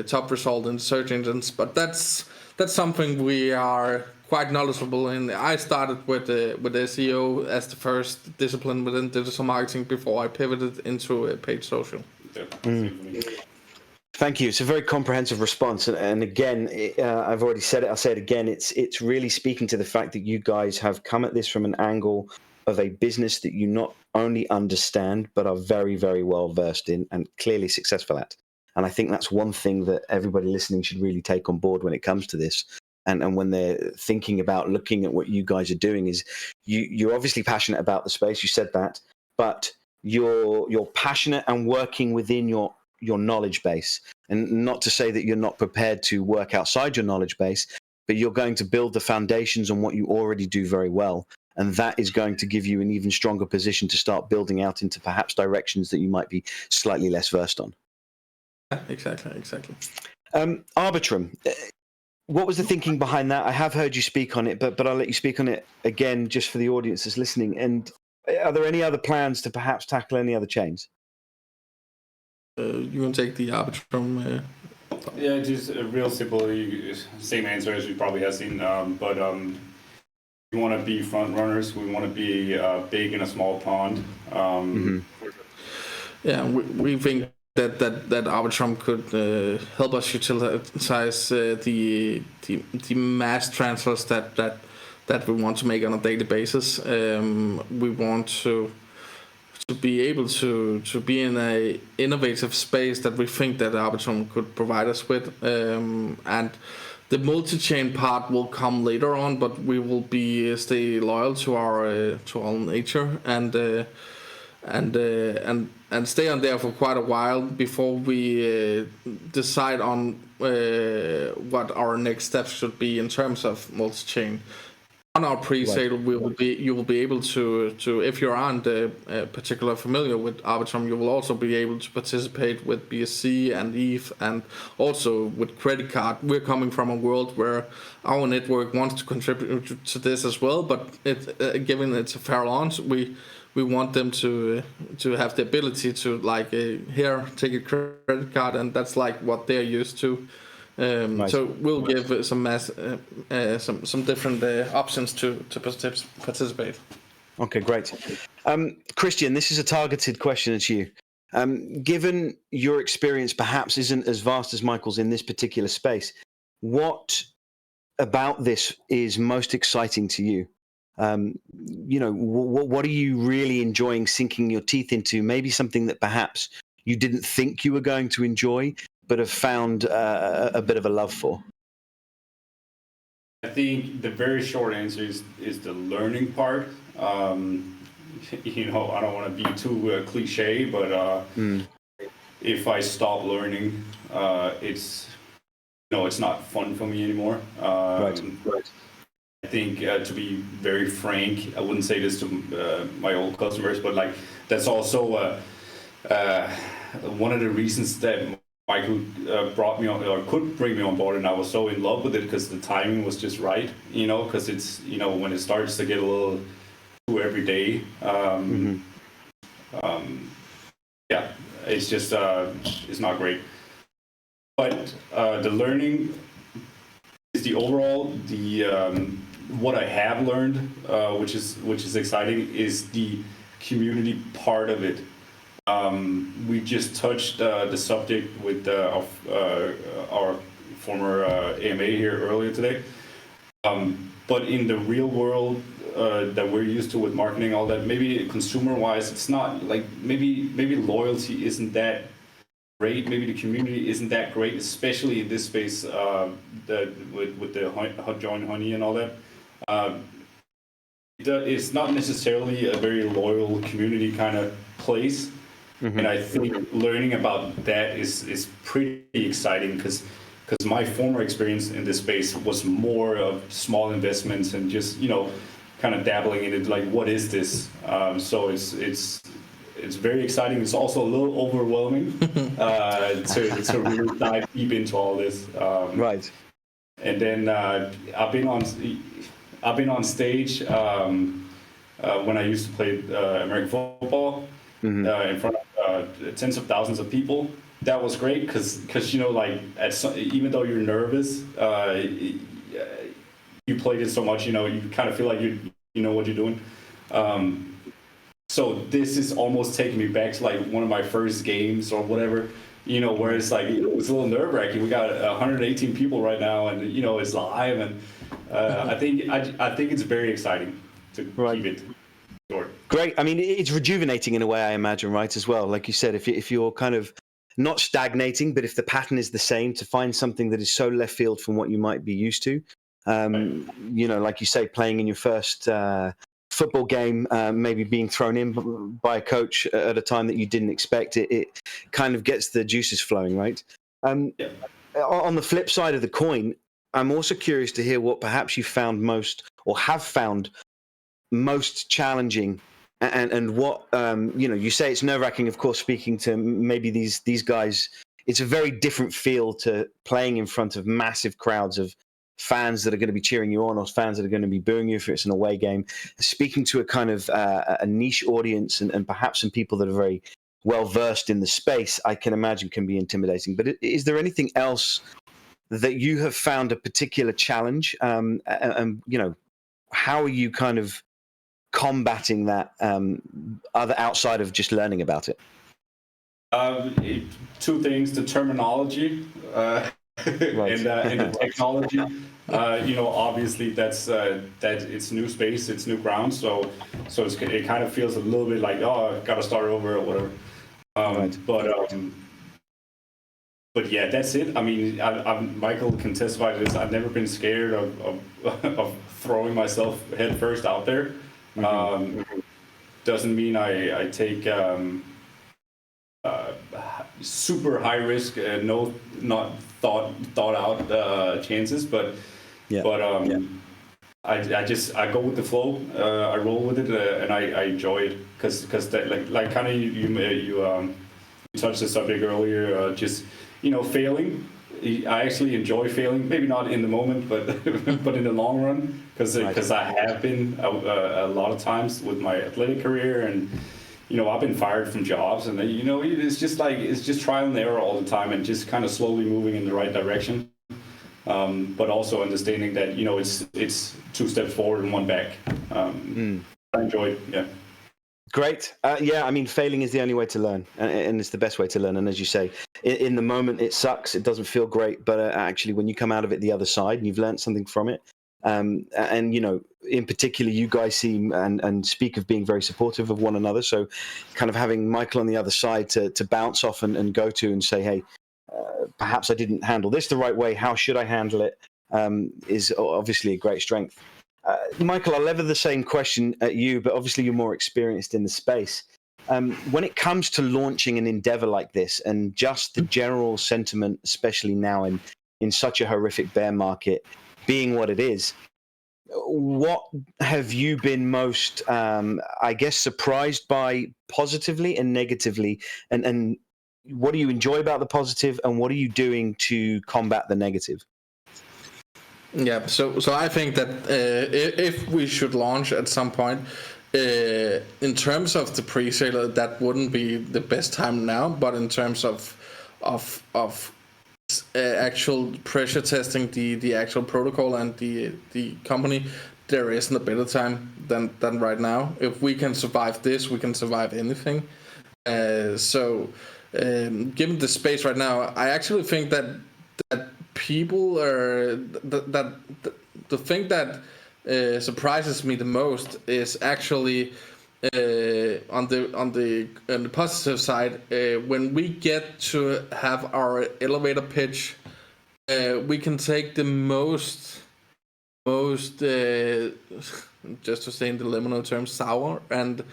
top result in search engines. But that's something we are quite knowledgeable. And I started with SEO as the first discipline within digital marketing before I pivoted into paid social. Thank you. It's a very comprehensive response, and again, I've already said it. I'll say it again. It's really speaking to the fact that you guys have come at this from an angle of a business that you not only understand but are very, very well versed in and clearly successful at. And I think that's one thing that everybody listening should really take on board when it comes to this. And when they're thinking about looking at what you guys are doing, is you're obviously passionate about the space. You said that, but you're passionate and working within your knowledge base. And not to say that you're not prepared to work outside your knowledge base, but you're going to build the foundations on what you already do very well. And that is going to give you an even stronger position to start building out into perhaps directions that you might be slightly less versed on. Exactly. Arbitrum, what was the thinking behind that? I have heard you speak on it, but I'll let you speak on it again just for the audience that's listening. And are there any other plans to perhaps tackle any other chains? You can take the Arbitrum. Yeah, just a real simple, same answer as you probably have seen. But we want to be front runners. We want to be big in a small pond. Yeah, we think that Arbitrum could help us utilize the mass transfers that we want to make on a daily basis. We want to be able to be in a innovative space that we think that Arbitrum could provide us with, and the multi-chain part will come later on, but we will stay loyal to our nature and stay on there for quite a while before we decide on what our next steps should be in terms of multi-chain. On our pre-sale, you will be able to if you aren't particularly familiar with Arbitrum, you will also be able to participate with BSC and ETH and also with credit card. We're coming from a world where our network wants to contribute to this as well, but given it's a fair launch, we want them to have the ability to here, take a credit card, and that's like what they're used to. Nice. So we'll give some different options to participate. Okay, great. Christian, this is a targeted question at you. Given your experience perhaps isn't as vast as Michael's in this particular space, what about this is most exciting to you? What are you really enjoying sinking your teeth into? Maybe something that perhaps you didn't think you were going to enjoy, but have found a bit of a love for? I think the very short answer is the learning part. I don't want to be too cliche, but if I stop learning, it's not fun for me anymore. Right. I think to be very frank, I wouldn't say this to my old customers, but that's also one of the reasons that Michael brought me on, or could bring me on board, and I was so in love with it because the timing was just right. Because it's when it starts to get a little too every day. Yeah, it's just it's not great. But the learning is the overall what I have learned, which is exciting, is the community part of it. We just touched the subject with our former AMA here earlier today. But in the real world that we're used to with marketing, all that, maybe consumer-wise, it's not maybe loyalty isn't that great. Maybe the community isn't that great, especially in this space with the join honey and all that. It's not necessarily a very loyal community kind of place. And I think learning about that is pretty exciting because my former experience in this space was more of small investments and just kind of dabbling in it, like what is this? So it's very exciting. It's also a little overwhelming to really dive deep into all this. Right. And then I've been on stage when I used to play American football. In front of tens of thousands of people. That was great because even though you're nervous, you played it so much, you know, you kind of feel like you know what you're doing. So this is almost taking me back to like one of my first games or whatever, you know, where it's like, it's a little nerve wracking. We got 118 people right now, and you know, it's live, and I think it's very exciting to keep it short. Great. I mean, it's rejuvenating in a way, I imagine, right? As well, like you said, if you're kind of not stagnating, but if the pattern is the same, to find something that is so left field from what you might be used to, you know, like you say, playing in your first football game, maybe being thrown in by a coach at a time that you didn't expect, it kind of gets the juices flowing, right? Yeah. On the flip side of the coin, I'm also curious to hear what perhaps you found most, or have found most challenging, and what you know. You say it's nerve-wracking, of course, speaking to maybe these guys. It's a very different feel to playing in front of massive crowds of fans that are going to be cheering you on, or fans that are going to be booing you if it's an away game. Speaking to a kind of a niche audience, and perhaps some people that are very well versed in the space, I can imagine can be intimidating. But is there anything else that you have found a particular challenge? And you know, how are you kind of combating that other outside of just learning about it? Two things: the terminology right. and the technology. You know, obviously that's that it's new space, it's new ground, so it kind of feels a little bit like, oh, I got to start over or whatever. Right. But yeah, that's it. I mean, Michael can testify to this. I've never been scared of throwing myself head first out there. Doesn't mean I take super high risk, not thought out chances, but I go with the flow. I roll with it, and I enjoy it because that like kind of you touched the subject earlier. Just, you know, failing. I actually enjoy failing. Maybe not in the moment, but but in the long run, because I have been a lot of times with my athletic career, and you know, I've been fired from jobs, and you know, it's just trial and error all the time, and just kind of slowly moving in the right direction. But also understanding that, you know, it's 2 steps forward and 1 back. I enjoy it. Yeah. Great. Yeah, I mean, failing is the only way to learn, and it's the best way to learn. And as you say, in the moment, it sucks. It doesn't feel great. But actually, when you come out of it the other side and you've learned something from it, and, you know, in particular, you guys seem and speak of being very supportive of one another. So kind of having Michael on the other side to bounce off and go to and say, hey, perhaps I didn't handle this the right way. How should I handle it? Is obviously a great strength. Michael, I'll lever the same question at you, but obviously you're more experienced in the space. When it comes to launching an endeavor like this, and just the general sentiment, especially now in such a horrific bear market, being what it is, what have you been most, I guess, surprised by positively and negatively? And what do you enjoy about the positive, and what are you doing to combat the negative? Yeah, so I think that if we should launch at some point, in terms of the pre-sale, that wouldn't be the best time now. But in terms of actual pressure testing the actual protocol and the company, there isn't a better time than right now. If we can survive this, we can survive anything. Given the space right now, I actually think that people are the thing that surprises me the most is actually on the positive side. When we get to have our elevator pitch, we can take the most just to say in the Lemono term, sour and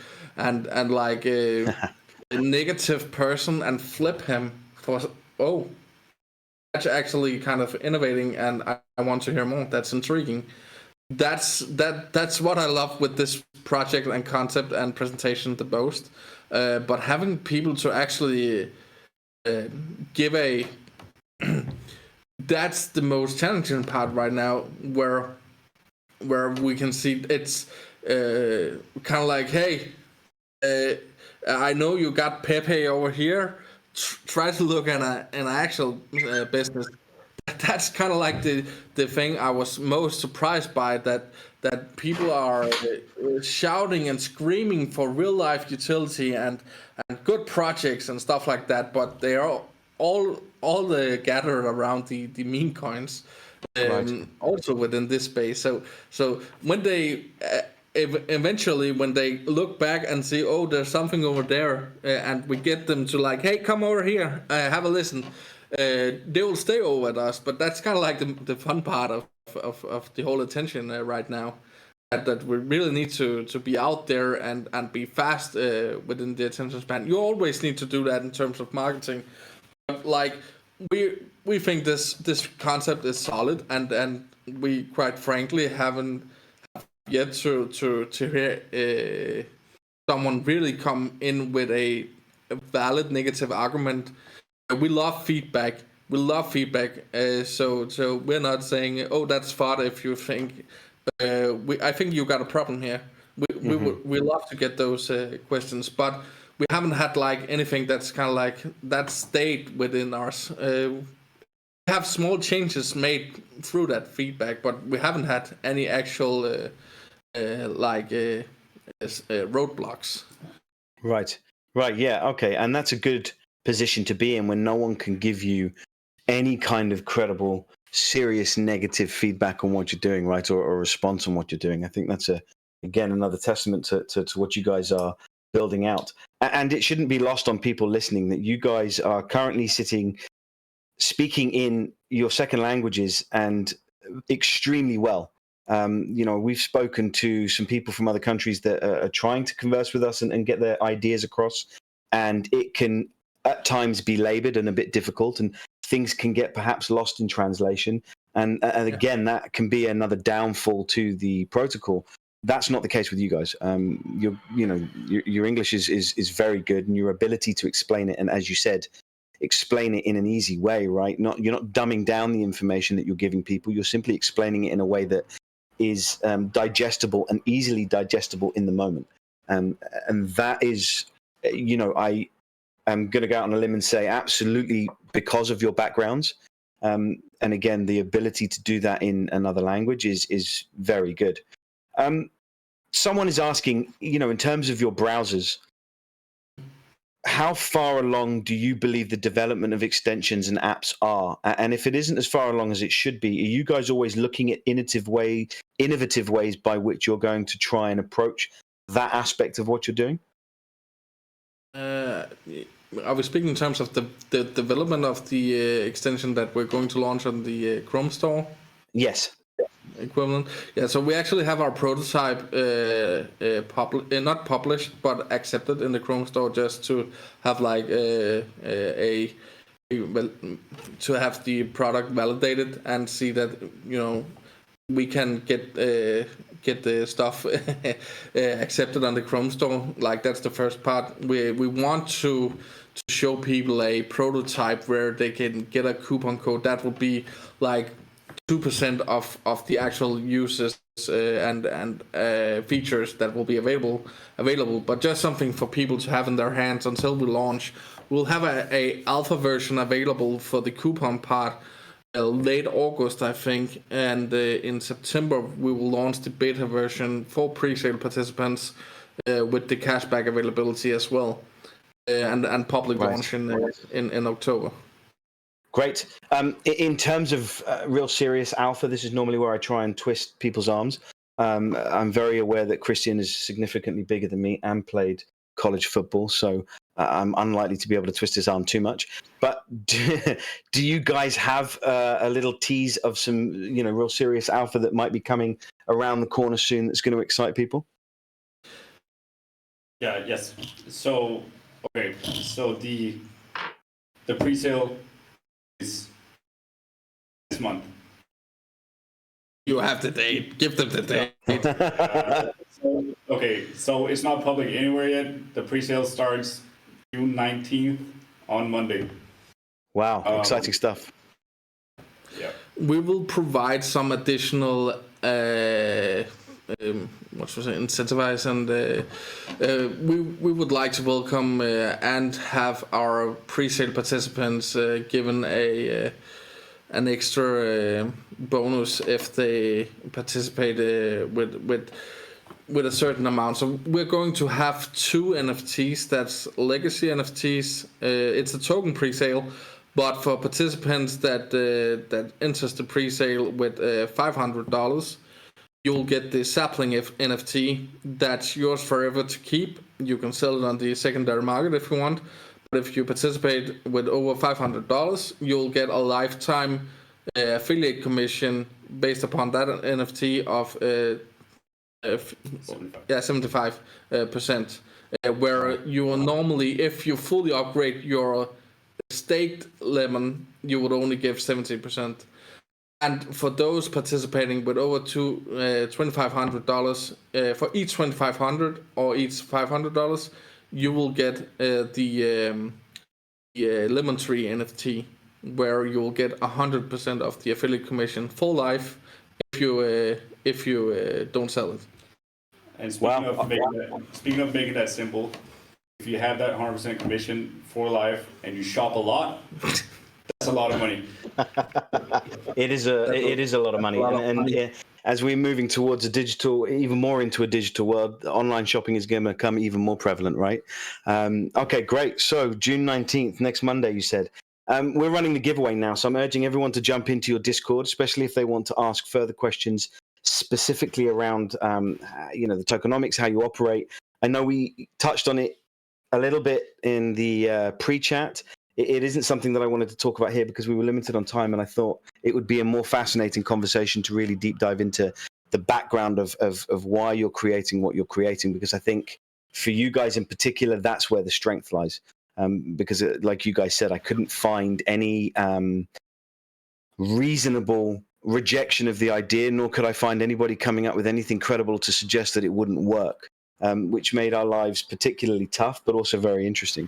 like a negative person and flip him for, oh, that's actually kind of innovating, and I want to hear more. That's intriguing. That's what I love with this project and concept and presentation the most. But having people to actually give a that's the most challenging part right now, where we can see it's kind of like, hey, I know you got Pepe over here. Try to look at an actual business. that's kind of like the thing I was most surprised by, that people are shouting and screaming for real life utility and good projects and stuff like that, but they are all gathered around the meme coins, Right. also within this space. So when they eventually, when they look back and see, oh, there's something over there, and we get them to like, hey, come over here, have a listen, they will stay over at us. But that's kind of like the fun part of the whole attention right now. That we really need to be out there and be fast within the attention span. You always need to do that in terms of marketing. But like we think this concept is solid, and we quite frankly haven't yet to hear someone really come in with a valid negative argument. We love feedback. We love feedback. So we're not saying, oh, that's fodder if you think. I think you got a problem here. We love to get those questions, but we haven't had like anything that's kind of like that stayed within us. We have small changes made through that feedback, but we haven't had any actual roadblocks. Right. Yeah. Okay. And that's a good position to be in when no one can give you any kind of credible, serious negative feedback on what you're doing, right, or a response on what you're doing. I think that's again another testament to what you guys are building out. And it shouldn't be lost on people listening that you guys are currently speaking in your second languages and extremely well. We've spoken to some people from other countries that are trying to converse with us and get their ideas across, and it can at times be labored and a bit difficult, and things can get perhaps lost in translation. And again, that can be another downfall to the protocol. That's not the case with you guys. Your English is very good, and your ability to explain it, and as you said, explain it in an easy way, right? You're not dumbing down the information that you're giving people. You're simply explaining it in a way that is digestible and easily digestible in the moment. And that is, I am going to go out on a limb and say absolutely because of your backgrounds. And again, the ability to do that in another language is very good. Someone is asking, in terms of your browsers, how far along do you believe the development of extensions and apps are? And if it isn't as far along as it should be, are you guys always looking at innovative ways by which you're going to try and approach that aspect of what you're doing? Are we speaking in terms of the development of the extension that we're going to launch on the Chrome store? Yes. Equivalent. Yeah, so we actually have our prototype not published but accepted in the Chrome store, just to have like to have the product validated and see that we can get the stuff accepted on the Chrome store. Like that's the first part. We want to show people a prototype where they can get a coupon code that will be like 2% of the actual uses and features that will be available, but just something for people to have in their hands until we launch. We'll have a alpha version available for the coupon part late August, I think, and in September we will launch the beta version for pre-sale participants with the cashback availability as well, and public launch in October. Great. In terms of real serious alpha, this is normally where I try and twist people's arms. I'm very aware that Christian is significantly bigger than me and played college football, so I'm unlikely to be able to twist his arm too much. But do you guys have a little tease of some, real serious alpha that might be coming around the corner soon that's going to excite people? Yeah. Yes. So okay. So the pre-sale is this month. You have the date. Give them the date. So it's not public anywhere yet. The pre-sale starts June 19th on Monday. Wow, exciting stuff. Yeah. We will provide some additional incentivize, and we would like to welcome and have our pre-sale participants given an extra bonus if they participate with a certain amount. So we're going to have 2 NFTs. That's legacy NFTs. It's a token pre-sale, but for participants that enters the pre-sale with $500, you'll get the sapling NFT. That's yours forever to keep. You can sell it on the secondary market if you want. But if you participate with over $500, you'll get a lifetime affiliate commission based upon that NFT of 75%. Where you will normally, if you fully upgrade your staked lemon, you would only give 70%. And for those participating with over $2,500, for each $2,500 or each $500, you will get the Lemon Tree NFT, where you will get 100% of the affiliate commission for life if you don't sell it. And speaking of making that simple, if you have that 100% commission for life and you shop a lot, that's a lot of money. It is a lot of money, and as we're moving towards even more into a digital world, online shopping is going to become even more prevalent, right? Okay, great. So June 19th, next Monday, you said. We're running the giveaway now, so I'm urging everyone to jump into your Discord, especially if they want to ask further questions specifically around, the tokenomics, how you operate. I know we touched on it a little bit in the pre-chat. It isn't something that I wanted to talk about here because we were limited on time, and I thought it would be a more fascinating conversation to really deep dive into the background of why you're creating what you're creating, because I think for you guys in particular, that's where the strength lies. Because like you guys said, I couldn't find any reasonable rejection of the idea, nor could I find anybody coming up with anything credible to suggest that it wouldn't work, which made our lives particularly tough, but also very interesting.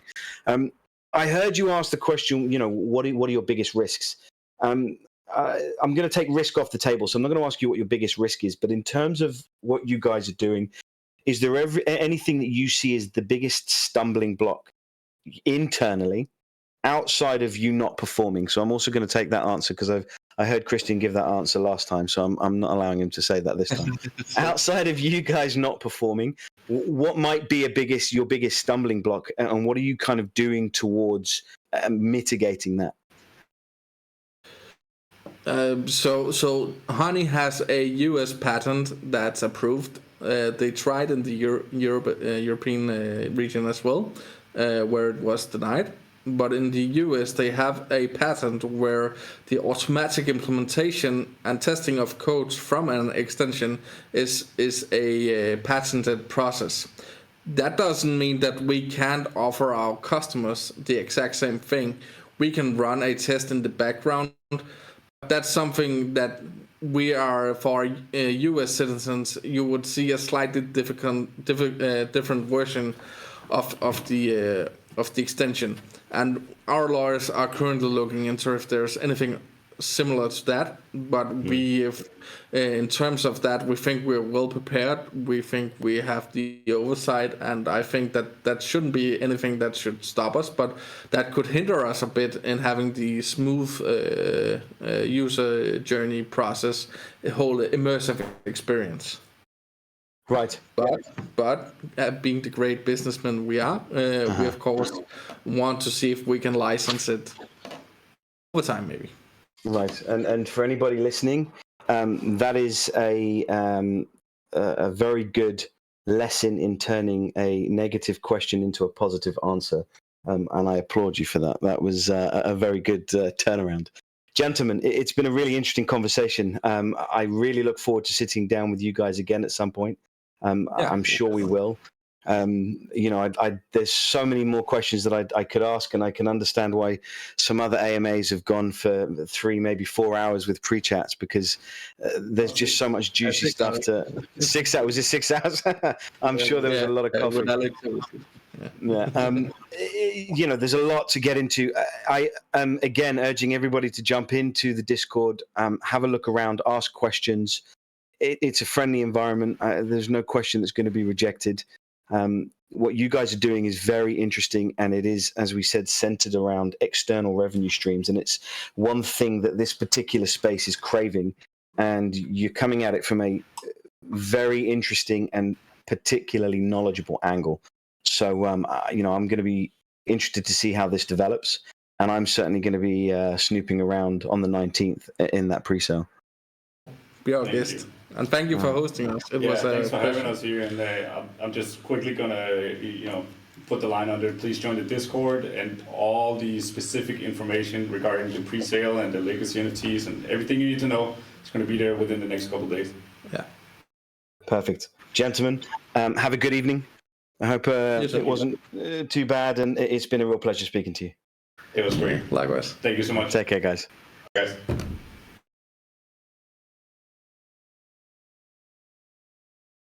I heard you ask the question, what are your biggest risks? I'm going to take risk off the table, so I'm not going to ask you what your biggest risk is, but in terms of what you guys are doing, is there anything that you see as the biggest stumbling block internally outside of you not performing? So I'm also going to take that answer because I heard Christian give that answer last time, so I'm not allowing him to say that this time. Outside of you guys not performing, what might be your biggest stumbling block, and what are you kind of doing towards mitigating that? So Honey has a US patent that's approved. They tried in the European region as well, where it was denied. But in the US, they have a patent where the automatic implementation and testing of codes from an extension is a patented process. That doesn't mean that we can't offer our customers the exact same thing. We can run a test in the background. That's something that we are, for US citizens, you would see a slightly different version of the extension. And our lawyers are currently looking into if there's anything similar to that. But in terms of that, we think we're well prepared. We think we have the oversight, and I think that shouldn't be anything that should stop us, but that could hinder us a bit in having the smooth user journey process, a whole immersive experience. Right. But being the great businessmen we are, we of course want to see if we can license it over time, maybe. Right. And for anybody listening, that is a very good lesson in turning a negative question into a positive answer. And I applaud you for that. That was a very good turnaround. Gentlemen, it's been a really interesting conversation. I really look forward to sitting down with you guys again at some point. I'm sure we will. There's so many more questions that I could ask, and I can understand why some other AMAs have gone for 3, maybe 4 hours with pre-chats, because there's just so much juicy stuff to 6 hours. Was it 6 hours? I'm sure there was a lot of coffee. There's a lot to get into. I am again urging everybody to jump into the Discord, have a look around, ask questions. It's a friendly environment. There's no question that's going to be rejected. what you guys are doing is very interesting, and it is, as we said, centered around external revenue streams, and it's one thing that this particular space is craving, and you're coming at it from a very interesting and particularly knowledgeable angle. So, I'm going to be interested to see how this develops, and I'm certainly going to be snooping around on the 19th in that pre-sale. Be our guest. And thank you for hosting us. It was thanks for pleasure. having us here. And I'm just quickly gonna, put the line under. Please join the Discord, and all the specific information regarding the pre-sale and the legacy NFTs and everything you need to know is going to be there within the next couple of days. Yeah. Perfect, gentlemen. Have a good evening. I hope it wasn't too bad, and it's been a real pleasure speaking to you. It was great. Likewise. Thank you so much. Take care, guys. Guys.